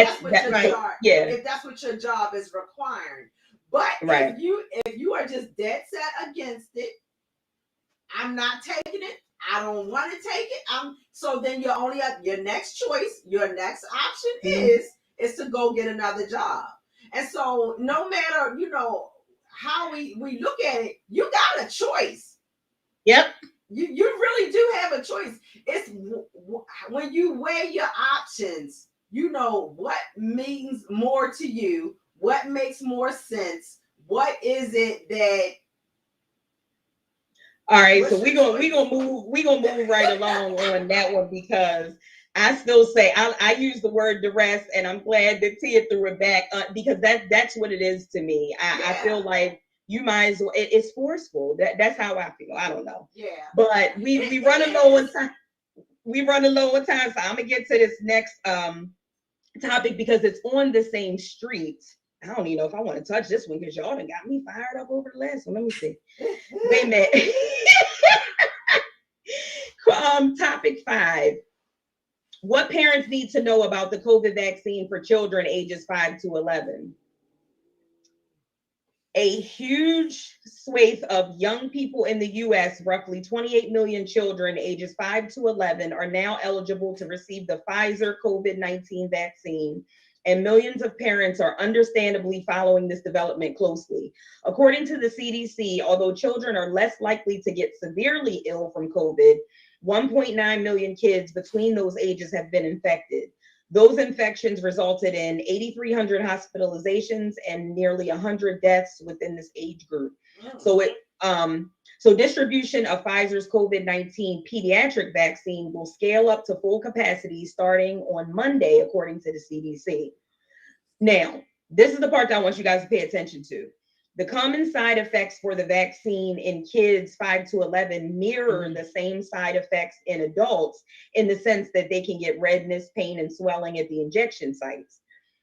that's what your job is requiring. But if you are just dead set against it, I'm not taking it, I don't want to take it. So then your next choice, your next option is to go get another job. And so no matter, how we look at it, you got a choice. Yep. You really do have a choice. It's when you weigh your options, what means more to you, what makes more sense, what is it that. All right, so we gonna move right along on that one, because I still say I use the word duress, and I'm glad that Tia threw it back, because that's what it is to me. I feel like you might as well. It's forceful. That's how I feel. I don't know. Yeah. But we running low on time. We running low on time, so I'm gonna get to this next topic, because it's on the same street. I don't even know if I want to touch this one, because y'all done got me fired up over the last one. Let me see. Wait a minute. Topic 5. What parents need to know about the COVID vaccine for children ages 5 to 11? A huge swathe of young people in the U.S., roughly 28 million children ages 5 to 11, are now eligible to receive the Pfizer COVID-19 vaccine, and millions of parents are understandably following this development closely. According to the CDC, although children are less likely to get severely ill from COVID, 1.9 million kids between those ages have been infected. Those infections resulted in 8,300 hospitalizations and nearly 100 deaths within this age group. So distribution of Pfizer's COVID-19 pediatric vaccine will scale up to full capacity starting on Monday, according to the CDC. Now, this is the part that I want you guys to pay attention to. The common side effects for the vaccine in kids 5 to 11 mirror the same side effects in adults, in the sense that they can get redness, pain, and swelling at the injection sites.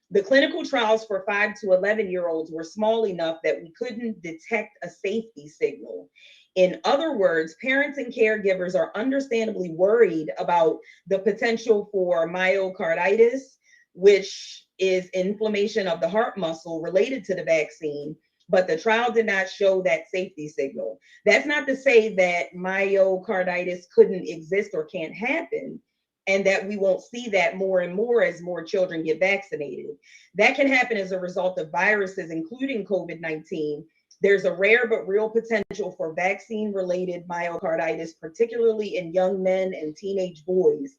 The clinical trials for 5 to 11-year-olds were small enough that we couldn't detect a safety signal. In other words, parents and caregivers are understandably worried about the potential for myocarditis, which is inflammation of the heart muscle related to the vaccine, but the trial did not show that safety signal. That's not to say that myocarditis couldn't exist or can't happen, and that we won't see that more and more as more children get vaccinated. That can happen as a result of viruses, including COVID-19. There's a rare but real potential for vaccine-related myocarditis, particularly in young men and teenage boys.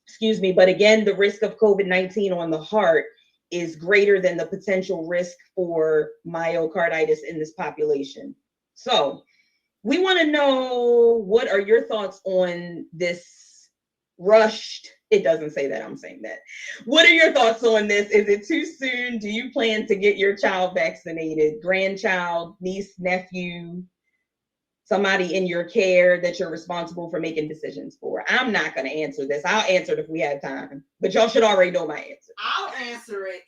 Excuse me, but again, the risk of COVID-19 on the heart is greater than the potential risk for myocarditis in this population. So we want to know, what are your thoughts on this rushed? It doesn't say that, I'm saying that. What are your thoughts on this? Is it too soon? Do you plan to get your child vaccinated? Grandchild, niece, nephew, somebody in your care that you're responsible for making decisions for? I'm not going to answer this. I'll answer it if we have time, but y'all should already know my answer. I'll answer it.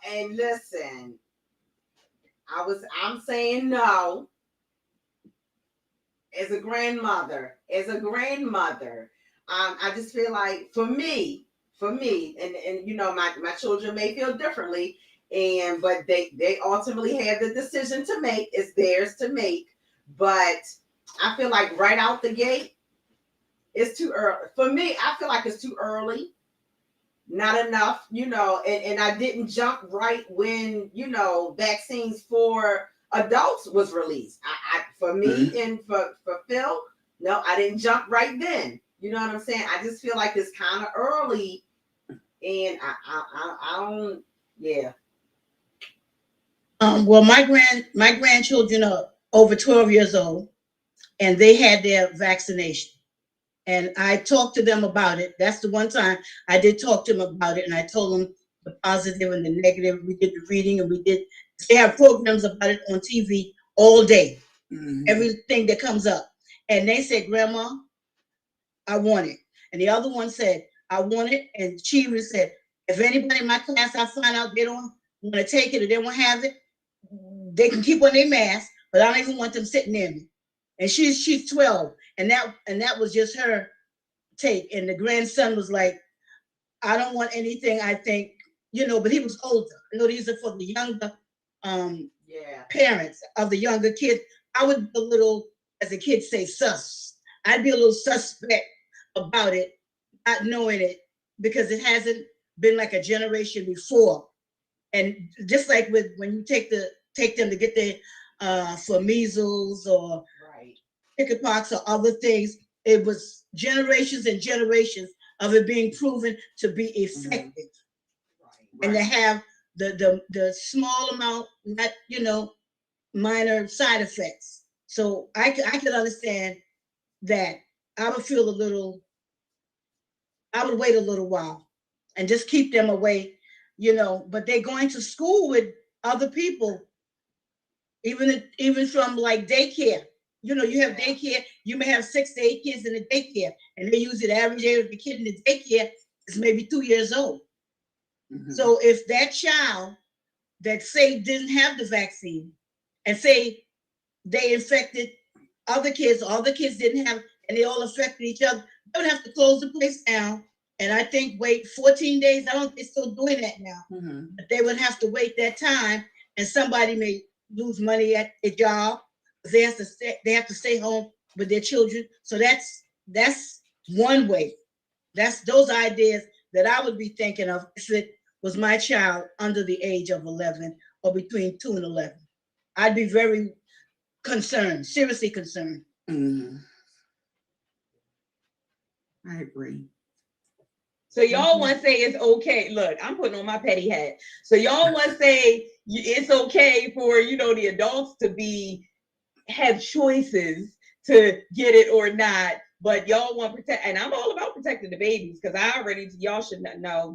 And listen, I'm saying no. As a grandmother, I just feel like for me, and you know, my children may feel differently, but they ultimately have the decision to make. It's theirs to make. But I feel like right out the gate, it's too early. For me, I feel like it's too early. Not enough, you know, and I didn't jump right when, you know, vaccines for adults was released. For me and for Phil, no, I didn't jump right then. You know what I'm saying? I just feel like it's kind of early, and I don't, yeah. Well, my grandchildren are over 12 years old, and they had their vaccination. And I talked to them about it. That's the one time I did talk to them about it, and I told them the positive and the negative. We did the reading, and they have programs about it on TV all day, everything that comes up. And they said, Grandma, I want it. And the other one said, I want it. And she said, if anybody in my class I find out they don't want to take it or they won't have it, they can keep on their mask, but I don't even want them sitting near me. And she's 12, and that was just her take. And the grandson was like, I don't want anything. I think, you know, but he was older. I know these are for the younger parents of the younger kids. I would be a little, as the kids say, sus. I'd be a little suspect about it, not knowing it, because it hasn't been like a generation before. And just like with when you take them to get their for measles or chickenpox or other things, it was generations and generations of it being proven to be effective, and to have the small amount, not, you know, minor side effects. So I could understand that. I would wait a little while and just keep them away, you know, but they're going to school with other people, even from like daycare. You know, you have daycare, you may have 6 to 8 kids in the daycare, and they use it average age of the kid in the daycare is maybe 2 years old. So if that child that say didn't have the vaccine and say they infected other kids, all the kids didn't have, and they all affected each other, they would have to close the place down. And I think wait 14 days. I don't think they're still doing that now. But they would have to wait that time, and somebody may lose money at a job. They have to stay home with their children. So that's one way. That's those ideas that I would be thinking of if it was my child under the age of 11 or between 2 and 11. I'd be very concerned, seriously concerned. Mhm. I agree. So y'all want to say it's okay. Look, I'm putting on my petty hat. So y'all want to say it's okay for, the adults to have choices to get it or not, but y'all want to protect, and I'm all about protecting the babies, because y'all should not know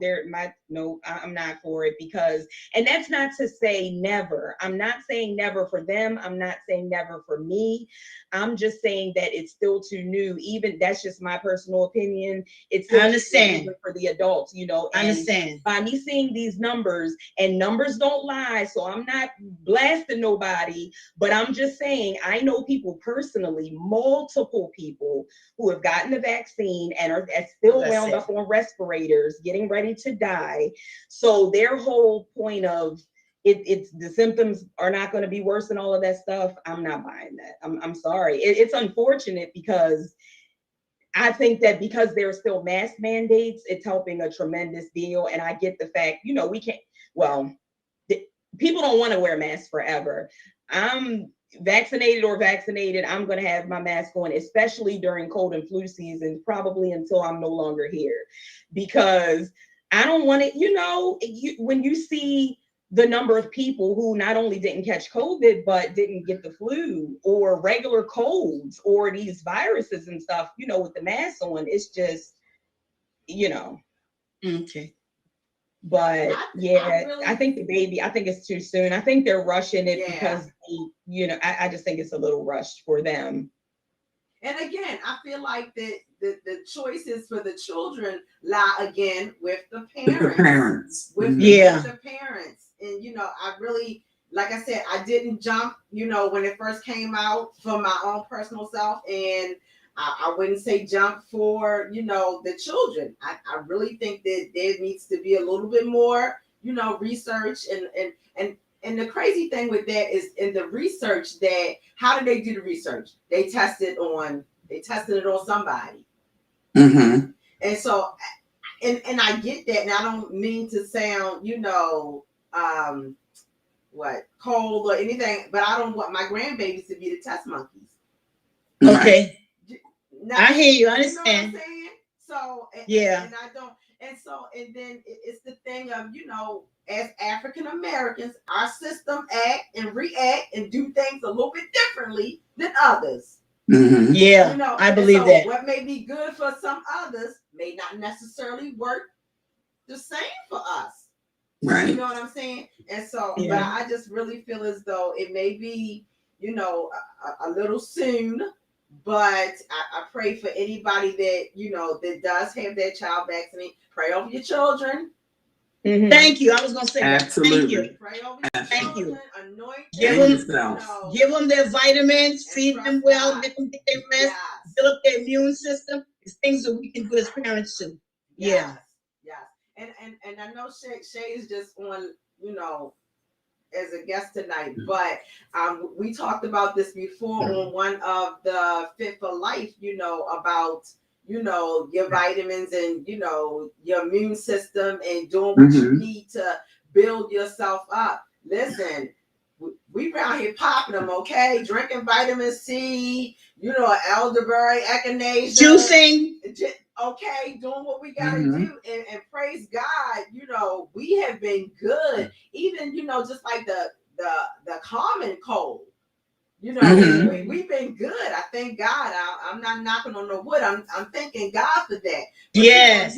I'm not for it, because, and that's not to say never. I'm not saying never for them. I'm not saying never for me. I'm just saying that it's still too new. Even that's just my personal opinion. It's still I understand too new for the adults, I understand. By me seeing these numbers, and numbers don't lie, so I'm not blasting nobody, but I'm just saying I know people personally, multiple people who have gotten the vaccine and are still wound up on respirators, getting ready to die. So their whole point of it's the symptoms are not going to be worse and all of that stuff. I'm not buying that. I'm sorry. It's unfortunate, because I think that because there are still mask mandates, it's helping a tremendous deal. And I get the fact, we can't, people don't want to wear masks forever. I'm vaccinated or vaccinated. I'm going to have my mask on, especially during cold and flu season, probably until I'm no longer here, because I don't want it. When you see the number of people who not only didn't catch COVID, but didn't get the flu or regular colds or these viruses and stuff, with the mask on, it's just, Okay. But I think it's too soon. I think they're rushing it because, I just think it's a little rushed for them. And again, I feel like the choices for the children lie again with the parents. With the parents. And I really, like I said, I didn't jump, when it first came out for my own personal self. And I wouldn't say jump for, the children. I really think that there needs to be a little bit more, research and the crazy thing with that is in the research that, how did they do the research? They tested it on somebody. Mm-hmm. And so, and I get that. And I don't mean to sound, cold or anything, but I don't want my grandbabies to be the test monkeys. Okay. Now, I hear you. I You understand. know what I'm saying? So, and I don't, and then it's the thing of, as African Americans, our system act and react and do things a little bit differently than others. Mm-hmm. Yeah, I believe that. What may be good for some others may not necessarily work the same for us. Right. You know what I'm saying? And so, but I just really feel as though it may be, a little soon. But I pray for anybody that, that does have their child vaccinated. Pray over your children. Mm-hmm. Thank you. I was going to say absolutely. Thank you. Pray over your children. Anoint them. Give them their vitamins. Feed them well. Let them get their rest. Build up their immune system. It's things that we can do as parents too. Yes. And I know Shay is just on, as a guest tonight, but we talked about this before on one of the Fit for Life, about your vitamins and your immune system and doing what you need to build yourself up. Listen, we around here popping them, okay? Drinking vitamin C, elderberry, echinacea, juicing. Okay, doing what we gotta do, and praise God, we have been good. Even just like the common cold, we've been good. I thank God. I'm not knocking on the wood. I'm thanking God for that. But,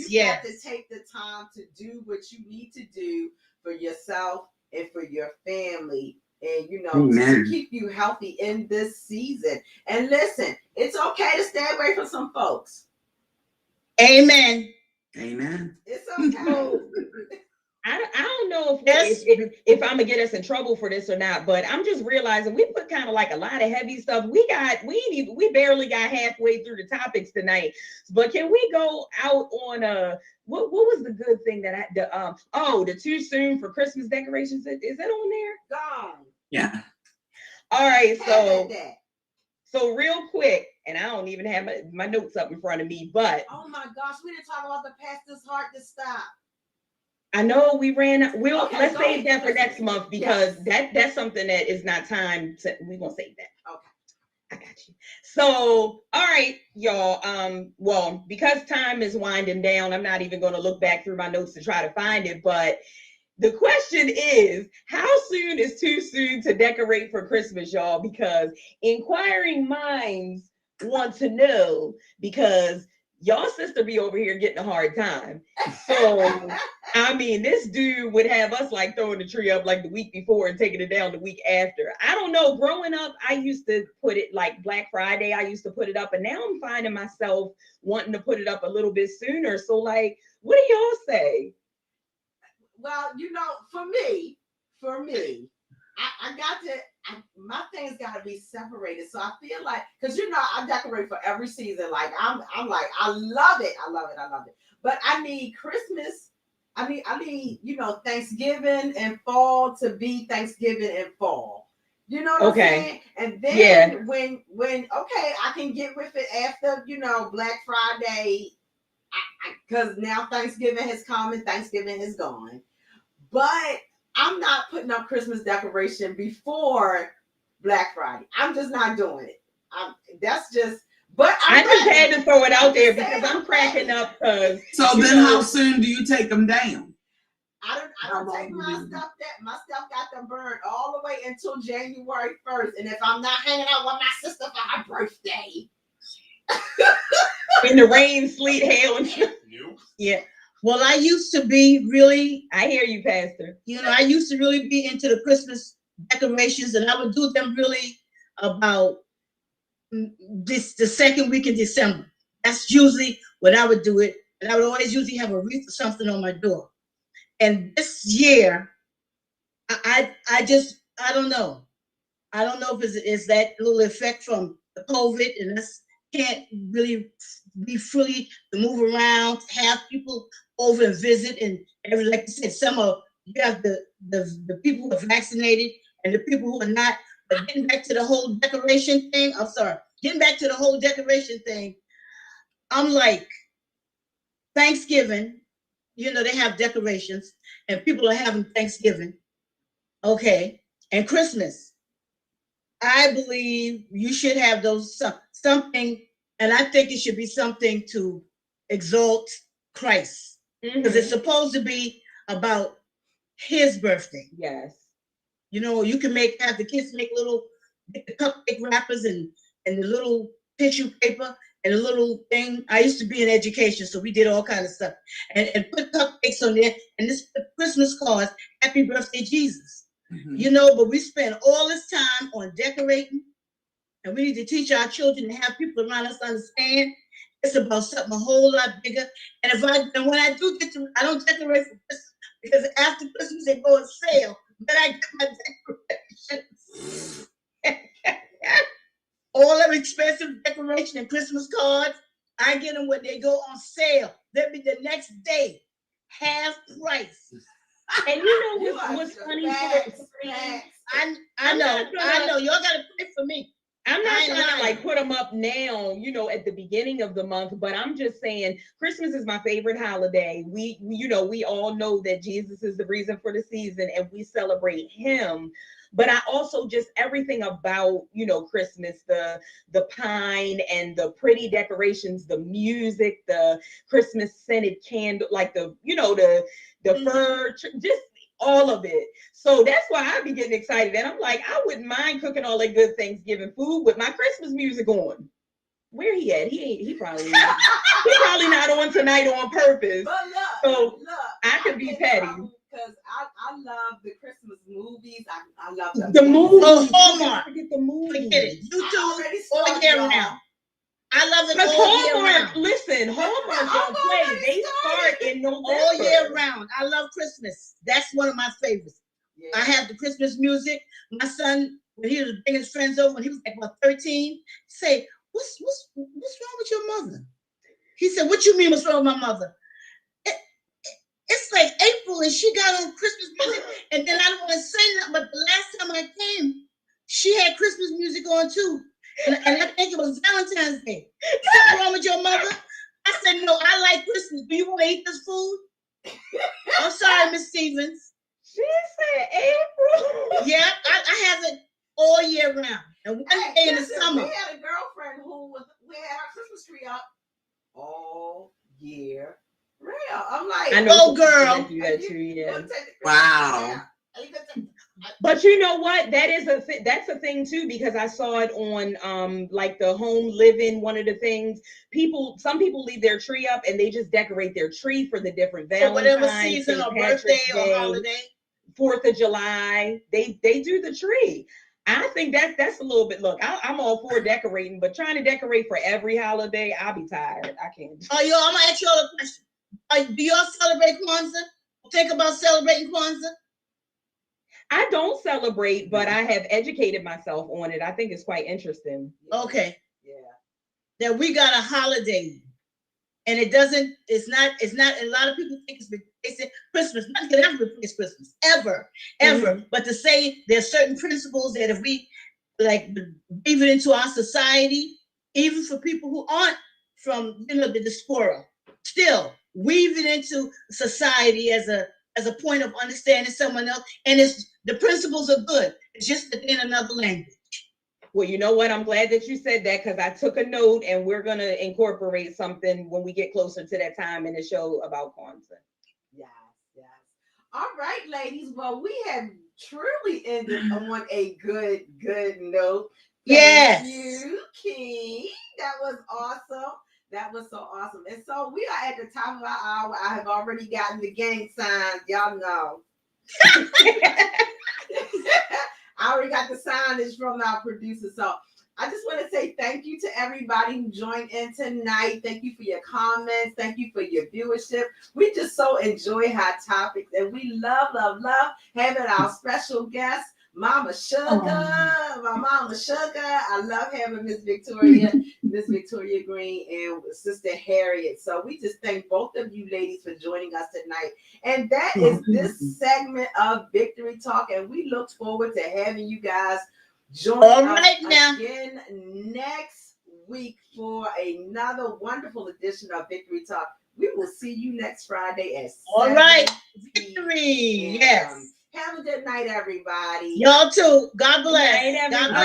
you have to take the time to do what you need to do for yourself and for your family. And to keep you healthy in this season. And listen, it's okay to stay away from some folks. Amen. It's okay. I don't know if I'm gonna get us in trouble for this or not, but I'm just realizing we put kind of like a lot of heavy stuff. We barely got halfway through the topics tonight. But can we go out on what was the good thing that the too soon for Christmas decorations? Is that on there? Gone. Yeah. All right, so real quick, and I don't even have my notes up in front of me, but oh my gosh, we didn't talk about the pastor's heart to stop. I know we ran. Okay, let's go save ahead. that for next month because Yes. that's something that is not time to. We gonna save that. Okay. I got you. So, all right, y'all. Well, because time is winding down, I'm not even gonna look back through my notes to try to find it. But the question is, how soon is too soon to decorate for Christmas, y'all? Because inquiring minds want to know because y'all sister be over here getting a hard time. So, I mean, this dude would have us like throwing the tree up like the week before and taking it down the week after. I don't know. Growing up, I used to put it like Black Friday. I used to put it up, and now I'm finding myself wanting to put it up a little bit sooner. So, like, what do y'all say? Well, for me, I got to. My things got to be separated. So I feel like, because I decorate for every season. Like I'm like, I love it. I love it. I love it. But I need Christmas. I need Thanksgiving and fall to be Thanksgiving and fall. You know what I'm saying? And then when okay, I can get with it after Black Friday, because now Thanksgiving has come and Thanksgiving is gone. But I'm not putting up Christmas decoration before Black Friday. I'm just not doing it. That's just. But I just ready. had to throw it out there because I'm cracking up. So then, how soon do you take them down? I don't take my stuff got them burned all the way until January 1st. And if I'm not hanging out with my sister for her birthday, in the rain, sleet, hail, and yeah. Well, I used to be really. I hear you, Pastor. I used to really be into the Christmas decorations, and I would do them really about the second week in December. That's usually when I would do it, and I would always usually have a wreath or something on my door. And this year, I don't know. I don't know if it's that little effect from the COVID, and us can't really be free to move around, have people over and visit, and like you said, you have the people who are vaccinated and the people who are not. But getting back to the whole decoration thing, I'm like, Thanksgiving, they have decorations and people are having Thanksgiving, okay, and Christmas. I believe you should have those something, and I think it should be something to exalt Christ, because it's supposed to be about his birthday. Yes. You can have the kids make little cupcake wrappers and the little tissue paper and a little thing. I used to be in education, so we did all kinds of stuff and put cupcakes on there. And this Christmas cards, Happy Birthday, Jesus. But we spend all this time on decorating, and we need to teach our children to have people around us understand it's about something a whole lot bigger. And when I do get to, I don't decorate for Christmas, because after Christmas they go on sale. Then I get my decorations. All them expensive decoration and Christmas cards, I get them when they go on sale. They'll be the next day, half price. And what's funny? I know. Y'all gotta pray for me. I'm not trying to like put them up now, at the beginning of the month, but I'm just saying Christmas is my favorite holiday. We all know that Jesus is the reason for the season and we celebrate him. But I also just everything about, Christmas, the pine and the pretty decorations, the music, the Christmas scented candle, like the fur, just all of it. So that's why I be getting excited. And I'm like, I wouldn't mind cooking all that good Thanksgiving food with my Christmas music on. Where he at? He probably not on tonight on purpose. But look, I could be petty. Because I love the Christmas movies. I love the movies. Oh, Hallmark. Forget the movies. Forget it. YouTube all year round. I love it all year round. Listen, Hallmark don't play. They start in November. All year round. I love Christmas. That's one of my favorites. Yeah. I have the Christmas music. My son, when he was bringing his friends over, when he was like about 13, say, what's wrong with your mother? He said, what you mean what's wrong with my mother? It's like April and she got on Christmas music, and then I don't want to say nothing, but the last time I came, she had Christmas music on too. And I think it was Valentine's Day. Something wrong with your mother? I said, no, I like Christmas. Do you want to eat this food? I'm sorry, Hi, Miss Stevens. She said April. Yeah, I have it all year round. And one day in the Listen, summer. we had a girlfriend we had our Christmas tree up all year round. I'm like, I know. Oh, girl. You had to, yeah. Wow. But you know what? That is that's a thing too, because I saw it on like the home living, one of the things. Some people leave their tree up and they just decorate their tree for the different For whatever Valentine's, season St. or Patrick's birthday Day, or holiday. 4th of July. They do the tree. I think that's a little bit. Look, I'm all for decorating, but trying to decorate for every holiday, I'll be tired. I can't. Oh, yo, I'm gonna ask y'all a question. Do y'all celebrate Kwanzaa? Think about celebrating Kwanzaa? I don't celebrate, but I have educated myself on it. I think it's quite interesting. Okay. Yeah. That we got a holiday. And it's not, a lot of people think it's Christmas. Not that ever it's Christmas. Ever. Mm-hmm. But to say there's certain principles that if we like weave it into our society, even for people who aren't from the diaspora, still weave it into society as a point of understanding someone else. And the principles are good. It's just in another language. Well, you know what? I'm glad that you said that, because I took a note, and we're going to incorporate something when we get closer to that time in the show about Kwanzaa. Yes. All right, ladies. Well, we have truly ended on a good note. Yes. Thank you, King. That was awesome. That was so awesome. And so we are at the top of our hour. I have already gotten the gang signs. Y'all know. I already got the signage from our producer. So I just want to say thank you to everybody who joined in tonight. Thank you for your comments. Thank you for your viewership. We just so enjoy hot topics, and we love having our special guest, Mama Sugar. My Mama Sugar. I love having Miss Victoria Green, and Sister Harriet. So we just thank both of you ladies for joining us tonight. And that is this segment of Victory Talk, and we look forward to having you guys join us again next week for another wonderful edition of Victory Talk. We will see you next Friday at 7 Victory. p.m. Yes. Have a good night, everybody. Y'all too. God bless. Good night, everybody.